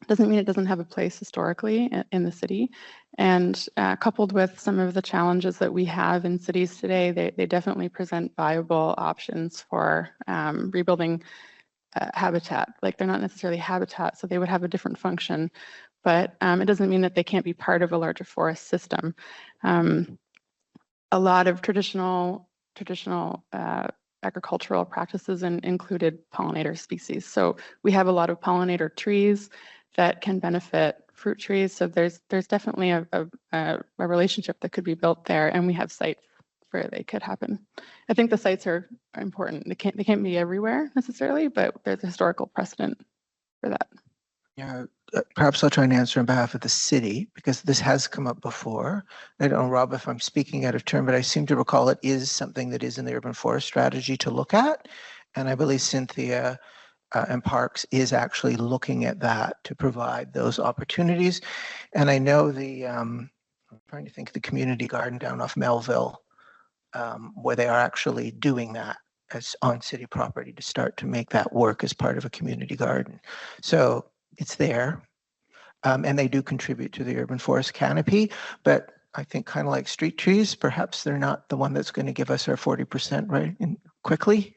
doesn't mean it doesn't have a place historically in the city. And coupled with some of the challenges that we have in cities today, they definitely present viable options for rebuilding habitat. Like they're not necessarily habitat, so they would have a different function, but it doesn't mean that they can't be part of a larger forest system. A lot of traditional agricultural practices included pollinator species. So we have a lot of pollinator trees that can benefit fruit trees. So there's definitely a relationship that could be built there, and we have sites where they could happen. I think the sites are important. They can't be everywhere necessarily, but there's a historical precedent for that. Yeah, perhaps I'll try and answer on behalf of the city, because this has come up before. I don't know, Rob, if I'm speaking out of turn, but I seem to recall it is something that is in the urban forest strategy to look at. And I believe Cynthia and Parks is actually looking at that to provide those opportunities. And I know I'm trying to think of the community garden down off Melville, where they are actually doing that as on city property to start to make that work as part of a community garden. So it's there, and they do contribute to the urban forest canopy, but I think kind of like street trees, perhaps they're not the one that's going to give us our 40% right quickly.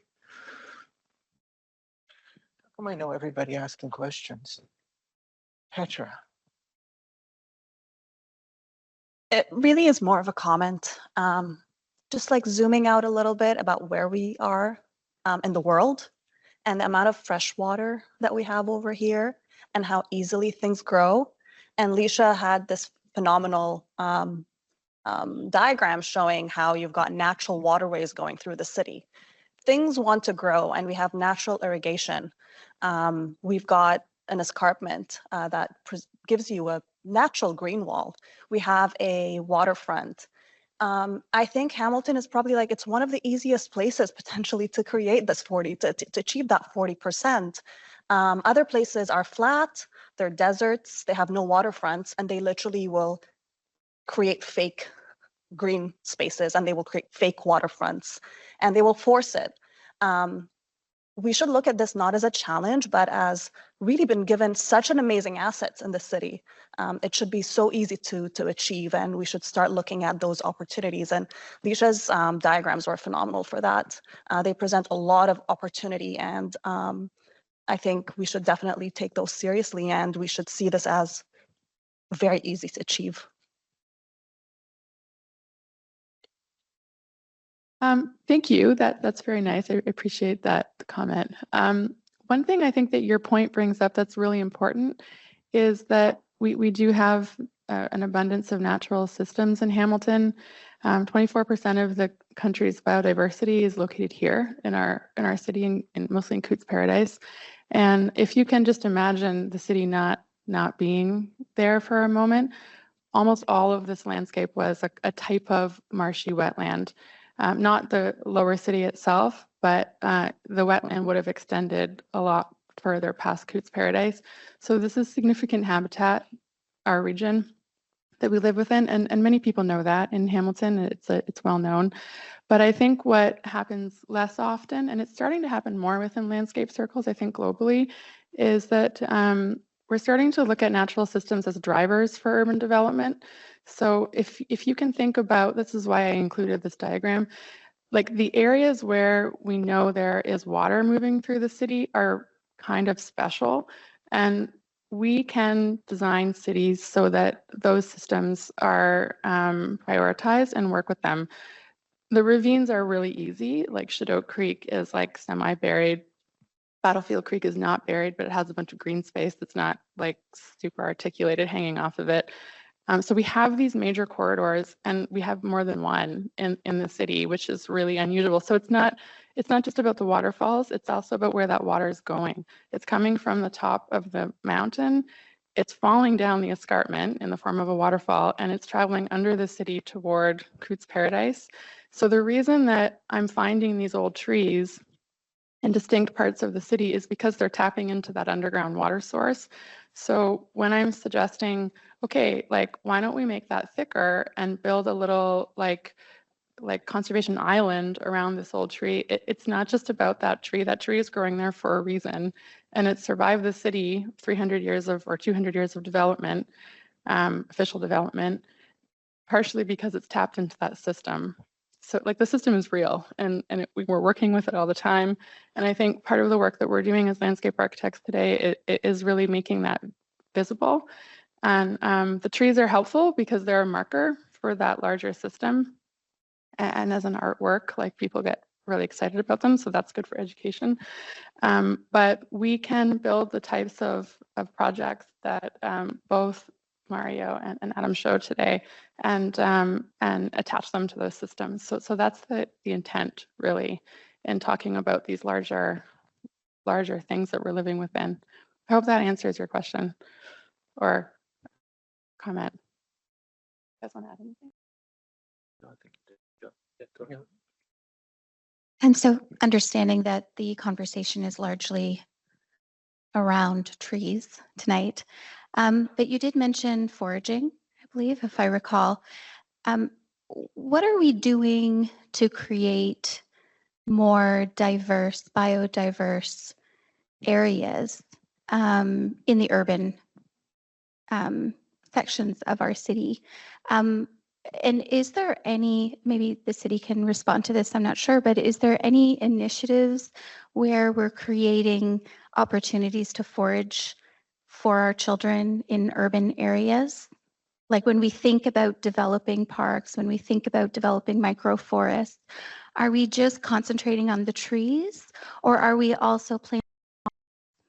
How come I know everybody asking questions? Petra. It really is more of a comment, just like zooming out a little bit about where we are in the world and the amount of fresh water that we have over here and how easily things grow. And Lesia had this phenomenal diagram showing how you've got natural waterways going through the city. Things want to grow, and we have natural irrigation. We've got an escarpment that gives you a natural green wall. We have a waterfront. I think Hamilton is probably like, it's one of the easiest places potentially to create this 40, to achieve that 40%. Other places are flat, they're deserts, they have no waterfronts, and they literally will create fake green spaces, and they will create fake waterfronts, and they will force it. We should look at this not as a challenge, but as really been given such an amazing assets in the city. It should be so easy to achieve, and we should start looking at those opportunities. And Lesia's diagrams were phenomenal for that. They present a lot of opportunity, and I think we should definitely take those seriously, and we should see this as very easy to achieve. Thank you. That's very nice. I appreciate that comment. One thing I think that your point brings up that's really important is that we do have an abundance of natural systems in Hamilton. 24% of the country's biodiversity is located here in our city, and mostly in Cootes Paradise. And if you can just imagine the city not being there for a moment, almost all of this landscape was a type of marshy wetland. Not the lower city itself, but the wetland would have extended a lot further past Cootes Paradise. So this is significant habitat, our region that we live within, and many people know that in Hamilton. It's well known. But I think what happens less often, and it's starting to happen more within landscape circles, I think globally, is that we're starting to look at natural systems as drivers for urban development. So if you can think about, this is why I included this diagram, like the areas where we know there is water moving through the city are kind of special, and we can design cities so that those systems are prioritized and work with them. The ravines are really easy, like Shadoke Creek is like semi-buried. Battlefield Creek is not buried, but it has a bunch of green space that's not like super articulated hanging off of it. So we have these major corridors, and we have more than one in the city, which is really unusual. So it's not just about the waterfalls, it's also about where that water is going. It's coming from the top of the mountain, it's falling down the escarpment in the form of a waterfall, and it's traveling under the city toward Cootes Paradise. So the reason that I'm finding these old trees in distinct parts of the city is because they're tapping into that underground water source. So when I'm suggesting, okay, like why don't we make that thicker and build a little like conservation island around this old tree, it's not just about that tree. That tree is growing there for a reason, and it survived the city 300 years of or 200 years of development, official development, partially because it's tapped into that system. So like the system is real, and we're working with it all the time. And I think part of the work that we're doing as landscape architects today it is really making that visible. And the trees are helpful because they're a marker for that larger system. And as an artwork, like people get really excited about them, so that's good for education. But we can build the types of projects that both Mario and Adam showed today, and attach them to those systems. So that's the intent really in talking about these larger things that we're living within. I hope that answers your question or comment. You guys want to add anything? No, I think you did. Yeah, go ahead. And so understanding that the conversation is largely around trees tonight, but you did mention foraging, I believe, if I recall. What are we doing to create more diverse, biodiverse areas in the urban sections of our city? And is there any, maybe the city can respond to this, I'm not sure, but is there any initiatives where we're creating opportunities to forage for our children in urban areas? Like when we think about developing parks, when we think about developing microforests, Are we just concentrating on the trees, or are we also planting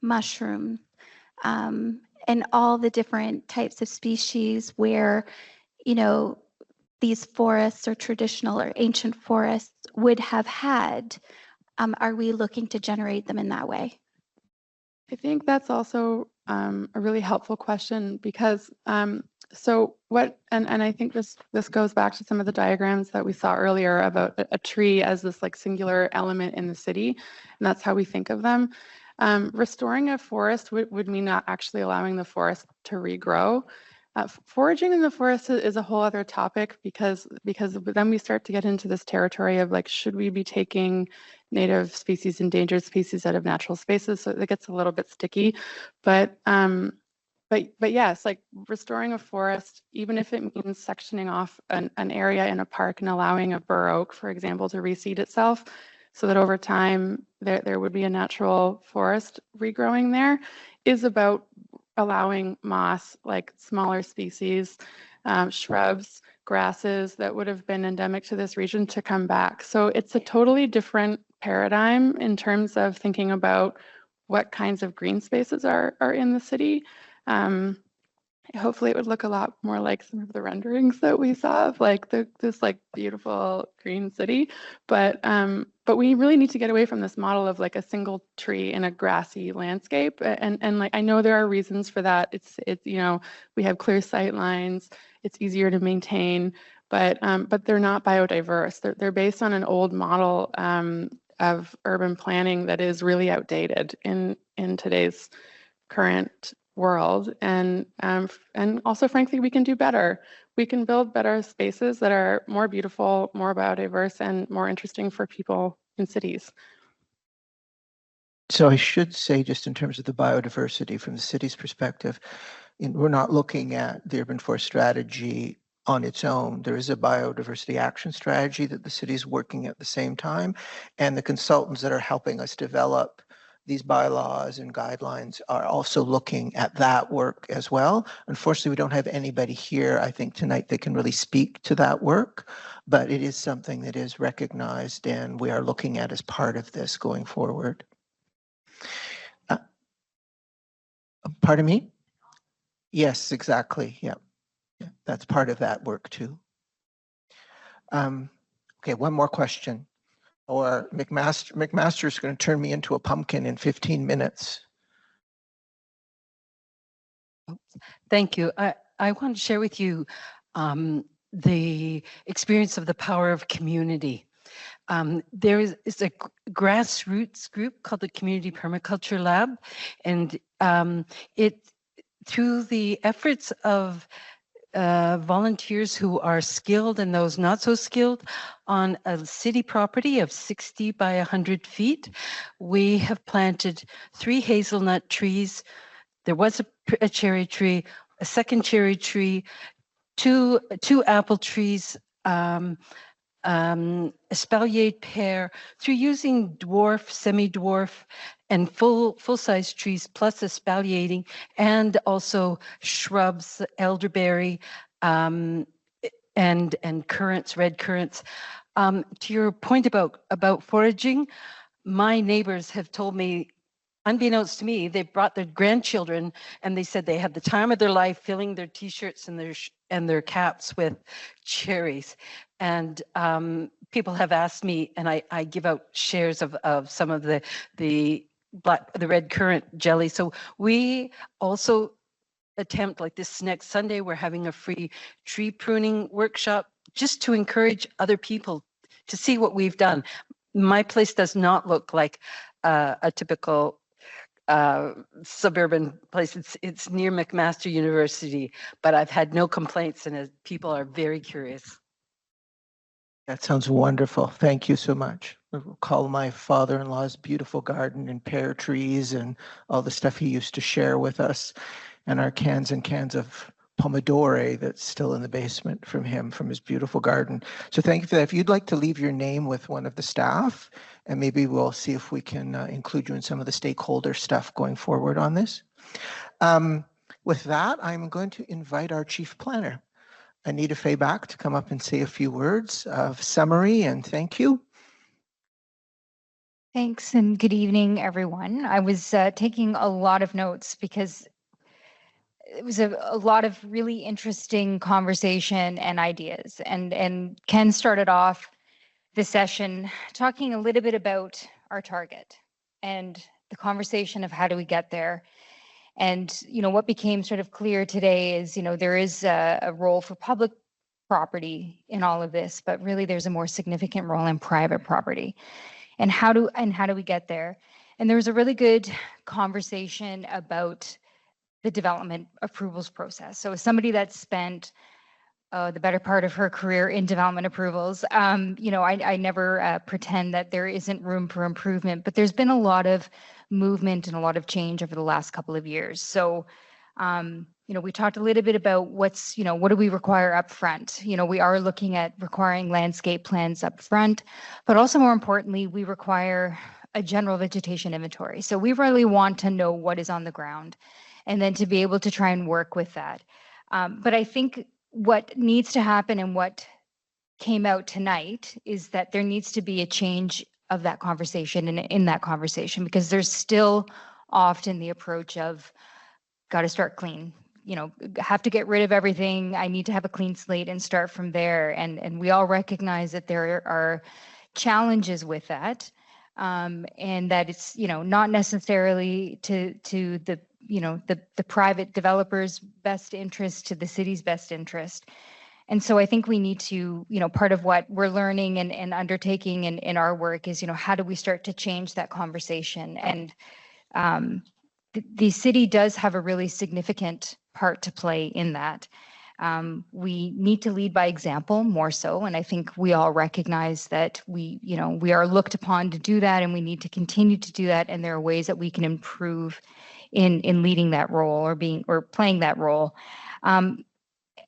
mushrooms and all the different types of species where, you know, these forests or traditional or ancient forests would have had? Are we looking to generate them in that way? I think that's also a really helpful question because so what, and I think this goes back to some of the diagrams that we saw earlier about a tree as this like singular element in the city, and that's how we think of them. Restoring a forest would mean not actually allowing the forest to regrow. Foraging in the forest is a whole other topic because then we start to get into this territory of like, should we be taking native species, endangered species out of natural spaces? So it gets a little bit sticky, but yes, like restoring a forest, even if it means sectioning off an area in a park and allowing a bur oak, for example, to reseed itself, so that over time there would be a natural forest regrowing there, is about allowing moss, like smaller species, shrubs, grasses that would have been endemic to this region to come back. So it's a totally different paradigm in terms of thinking about what kinds of green spaces are in the city. Hopefully it would look a lot more like some of the renderings that we saw of like this like beautiful green city. But we really need to get away from this model of like a single tree in a grassy landscape. And like I know there are reasons for that. It's you know, we have clear sight lines, it's easier to maintain, but they're not biodiverse. They're based on an old model of urban planning that is really outdated in today's current world, and also frankly we can do better. We can build better spaces that are more beautiful, more biodiverse, and more interesting for people in cities. So I should say, just in terms of the biodiversity from the city's perspective, we're not looking at the urban forest strategy on its own. There is a biodiversity action strategy that the city is working at the same time, and the consultants that are helping us develop these bylaws and guidelines are also looking at that work as well. Unfortunately, we don't have anybody here, I think, tonight that can really speak to that work, but it is something that is recognized and we are looking at as part of this going forward. Pardon me? Yes, exactly. Yeah, that's part of that work too. Okay, one more question. Or McMaster's going to turn me into a pumpkin in 15 minutes. Thank you. I want to share with you the experience of the power of community. There is a grassroots group called the Community Permaculture Lab, and through the efforts of volunteers who are skilled and those not so skilled on a city property of 60 by 100 feet. We have planted 3 hazelnut trees. There was a cherry tree, a second cherry tree, two apple trees, espaliered pear, through using dwarf, semi-dwarf, and full-size trees, plus espalieting, and also shrubs, elderberry, and currants, red currants. To your point about foraging, my neighbors have told me, unbeknownst to me, they brought their grandchildren and they said they had the time of their life filling their t-shirts and their caps with cherries. And people have asked me, and I give out shares of some of the red currant jelly. So we also attempt, like this next Sunday, we're having a free tree pruning workshop just to encourage other people to see what we've done. My place does not look like a typical suburban place. It's near McMaster University, but I've had no complaints, and people are very curious. That sounds wonderful. Thank you so much. I recall my father-in-law's beautiful garden and pear trees and all the stuff he used to share with us, and our cans and cans of pomodoro that's still in the basement from him, from his beautiful garden. So thank you for that. If you'd like to leave your name with one of the staff, and maybe we'll see if we can include you in some of the stakeholder stuff going forward on this. With that, I'm going to invite our chief planner, Anita Fayback, to come up and say a few words of summary and thank you. Thanks and good evening, everyone. I was taking a lot of notes because it was a lot of really interesting conversation and ideas. And Ken started off the session talking a little bit about our target and the conversation of how do we get there. And, what became sort of clear today is, there is a role for public property in all of this, but really there's a more significant role in private property. And how do we get there? And there was a really good conversation about the development approvals process. So as somebody that's spent the better part of her career in development approvals, I never pretend that there isn't room for improvement, but there's been a lot of movement and a lot of change over the last couple of years. So, we talked a little bit about what do we require up front? We are looking at requiring landscape plans up front, but also more importantly, we require a general vegetation inventory. So we really want to know what is on the ground and then to be able to try and work with that. But I think what needs to happen and what came out tonight is that there needs to be a change of that conversation and in that conversation, because there's still often the approach of got to start clean, have to get rid of everything. I need to have a clean slate and start from there. And we all recognize that there are challenges with that. And that it's, not necessarily to the the private developer's best interest to the city's best interest. And so I think we need to, part of what we're learning and undertaking in our work is, how do we start to change that conversation? And the city does have a really significant part to play in that. We need to lead by example more so. And I think we all recognize that we are looked upon to do that, and we need to continue to do that. And there are ways that we can improve in leading that role or playing that role. And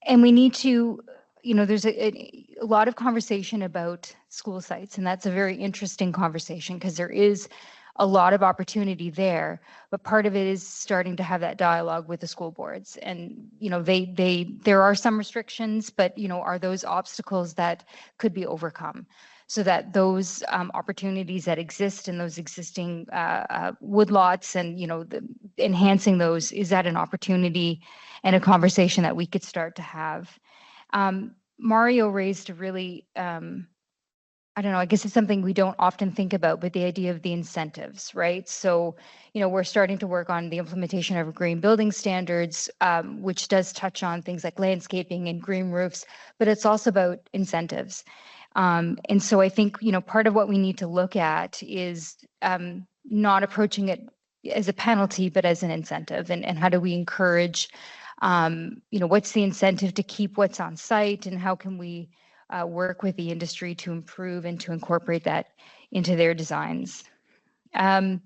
we need to, there's a lot of conversation about school sites, and that's a very interesting conversation because there is a lot of opportunity there, but part of it is starting to have that dialogue with the school boards. And, there are some restrictions, but, are those obstacles that could be overcome so that those opportunities that exist in those existing woodlots and, enhancing those, is that an opportunity and a conversation that we could start to have? Mario raised a really, I don't know, I guess it's something we don't often think about, but the idea of the incentives, right? So, we're starting to work on the implementation of green building standards, which does touch on things like landscaping and green roofs, but it's also about incentives. And so I think, part of what we need to look at is not approaching it as a penalty, but as an incentive. And how do we encourage, what's the incentive to keep what's on site, and how can we work with the industry to improve and to incorporate that into their designs. And,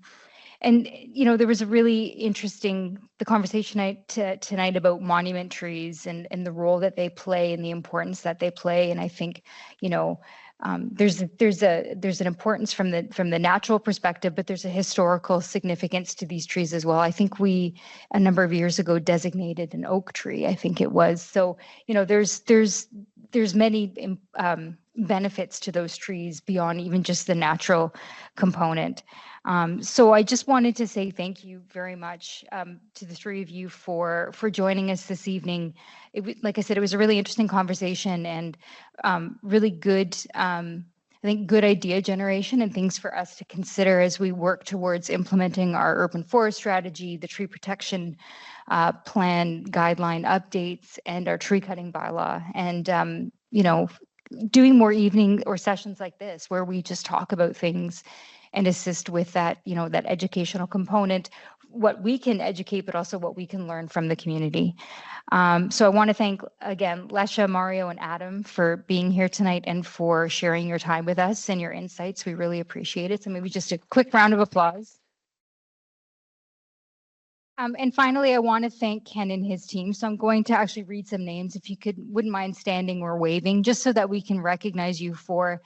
there was a really interesting, the conversation tonight about monument trees and the role that they play and the importance that they play. And I think, there's an importance from the natural perspective, but there's a historical significance to these trees as well. I think we, a number of years ago, designated an oak tree, I think it was. So, there's many benefits to those trees beyond even just the natural component. So I just wanted to say thank you very much to the three of you for joining us this evening. Like I said, it was a really interesting conversation and really good, I think, good idea generation and things for us to consider as we work towards implementing our urban forest strategy, the tree protection plan guideline updates, and our tree cutting bylaw. And, doing more evening or sessions like this where we just talk about things and assist with that, that educational component, what we can educate, but also what we can learn from the community. So I want to thank, again, Lesia, Mario, and Adam for being here tonight and for sharing your time with us and your insights. We really appreciate it. So maybe just a quick round of applause. And finally, I want to thank Ken and his team. So I'm going to actually read some names. If you wouldn't mind standing or waving, just so that we can recognize you for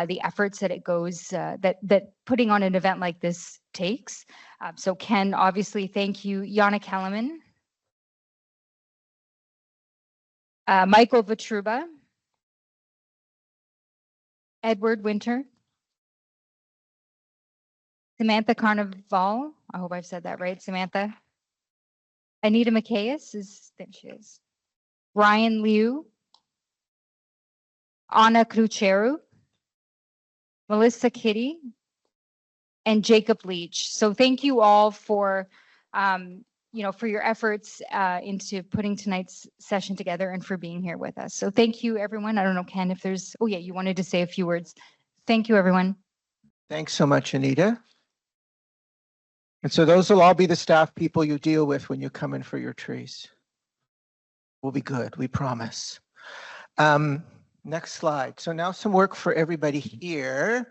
the efforts that it goes, that putting on an event like this takes. So Ken, obviously, thank you. Yana Kellerman. Michael Vitruba. Edward Winter. Samantha Carnival. I hope I've said that right, Samantha. Anita Macias there she is. Ryan Liu. Anna Cruceru. Melissa Kitty. And Jacob Leach. So thank you all for, for your efforts into putting tonight's session together and for being here with us. So thank you, everyone. I don't know, Ken, if there's, oh yeah, you wanted to say a few words. Thank you, everyone. Thanks so much, Anita. And so those will all be the staff people you deal with when you come in for your trees. We'll be good, we promise. Next slide. So now some work for everybody here.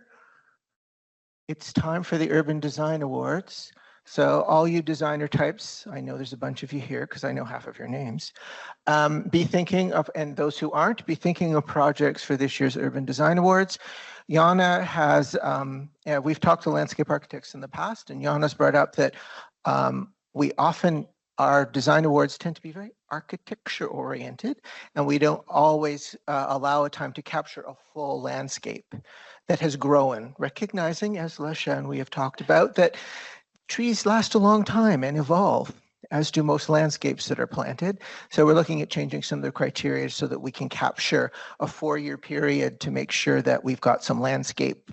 It's time for the Urban Design Awards. So all you designer types, I know there's a bunch of you here because I know half of your names, be thinking of, and those who aren't, be thinking of projects for this year's Urban Design Awards. Jana has, we've talked to landscape architects in the past, and Jana's brought up that our design awards tend to be very architecture oriented, and we don't always allow a time to capture a full landscape that has grown, recognizing, as Lesia and we have talked about, that trees last a long time and evolve, as do most landscapes that are planted. So we're looking at changing some of the criteria so that we can capture a 4-year period to make sure that we've got some landscape,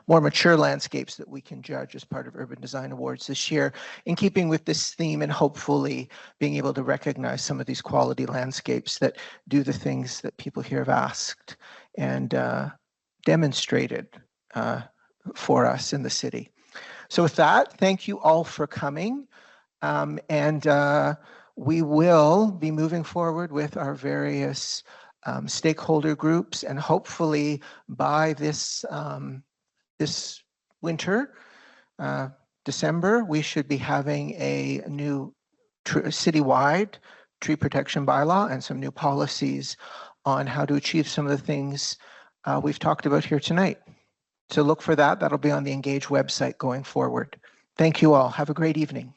more mature landscapes that we can judge as part of Urban Design Awards this year, in keeping with this theme and hopefully being able to recognize some of these quality landscapes that do the things that people here have asked and demonstrated for us in the city. So with that, thank you all for coming. We will be moving forward with our various stakeholder groups, and hopefully by this winter, December, we should be having a new citywide tree protection bylaw and some new policies on how to achieve some of the things we've talked about here tonight. So look for that. That'll be on the Engage website going forward. Thank you all. Have a great evening.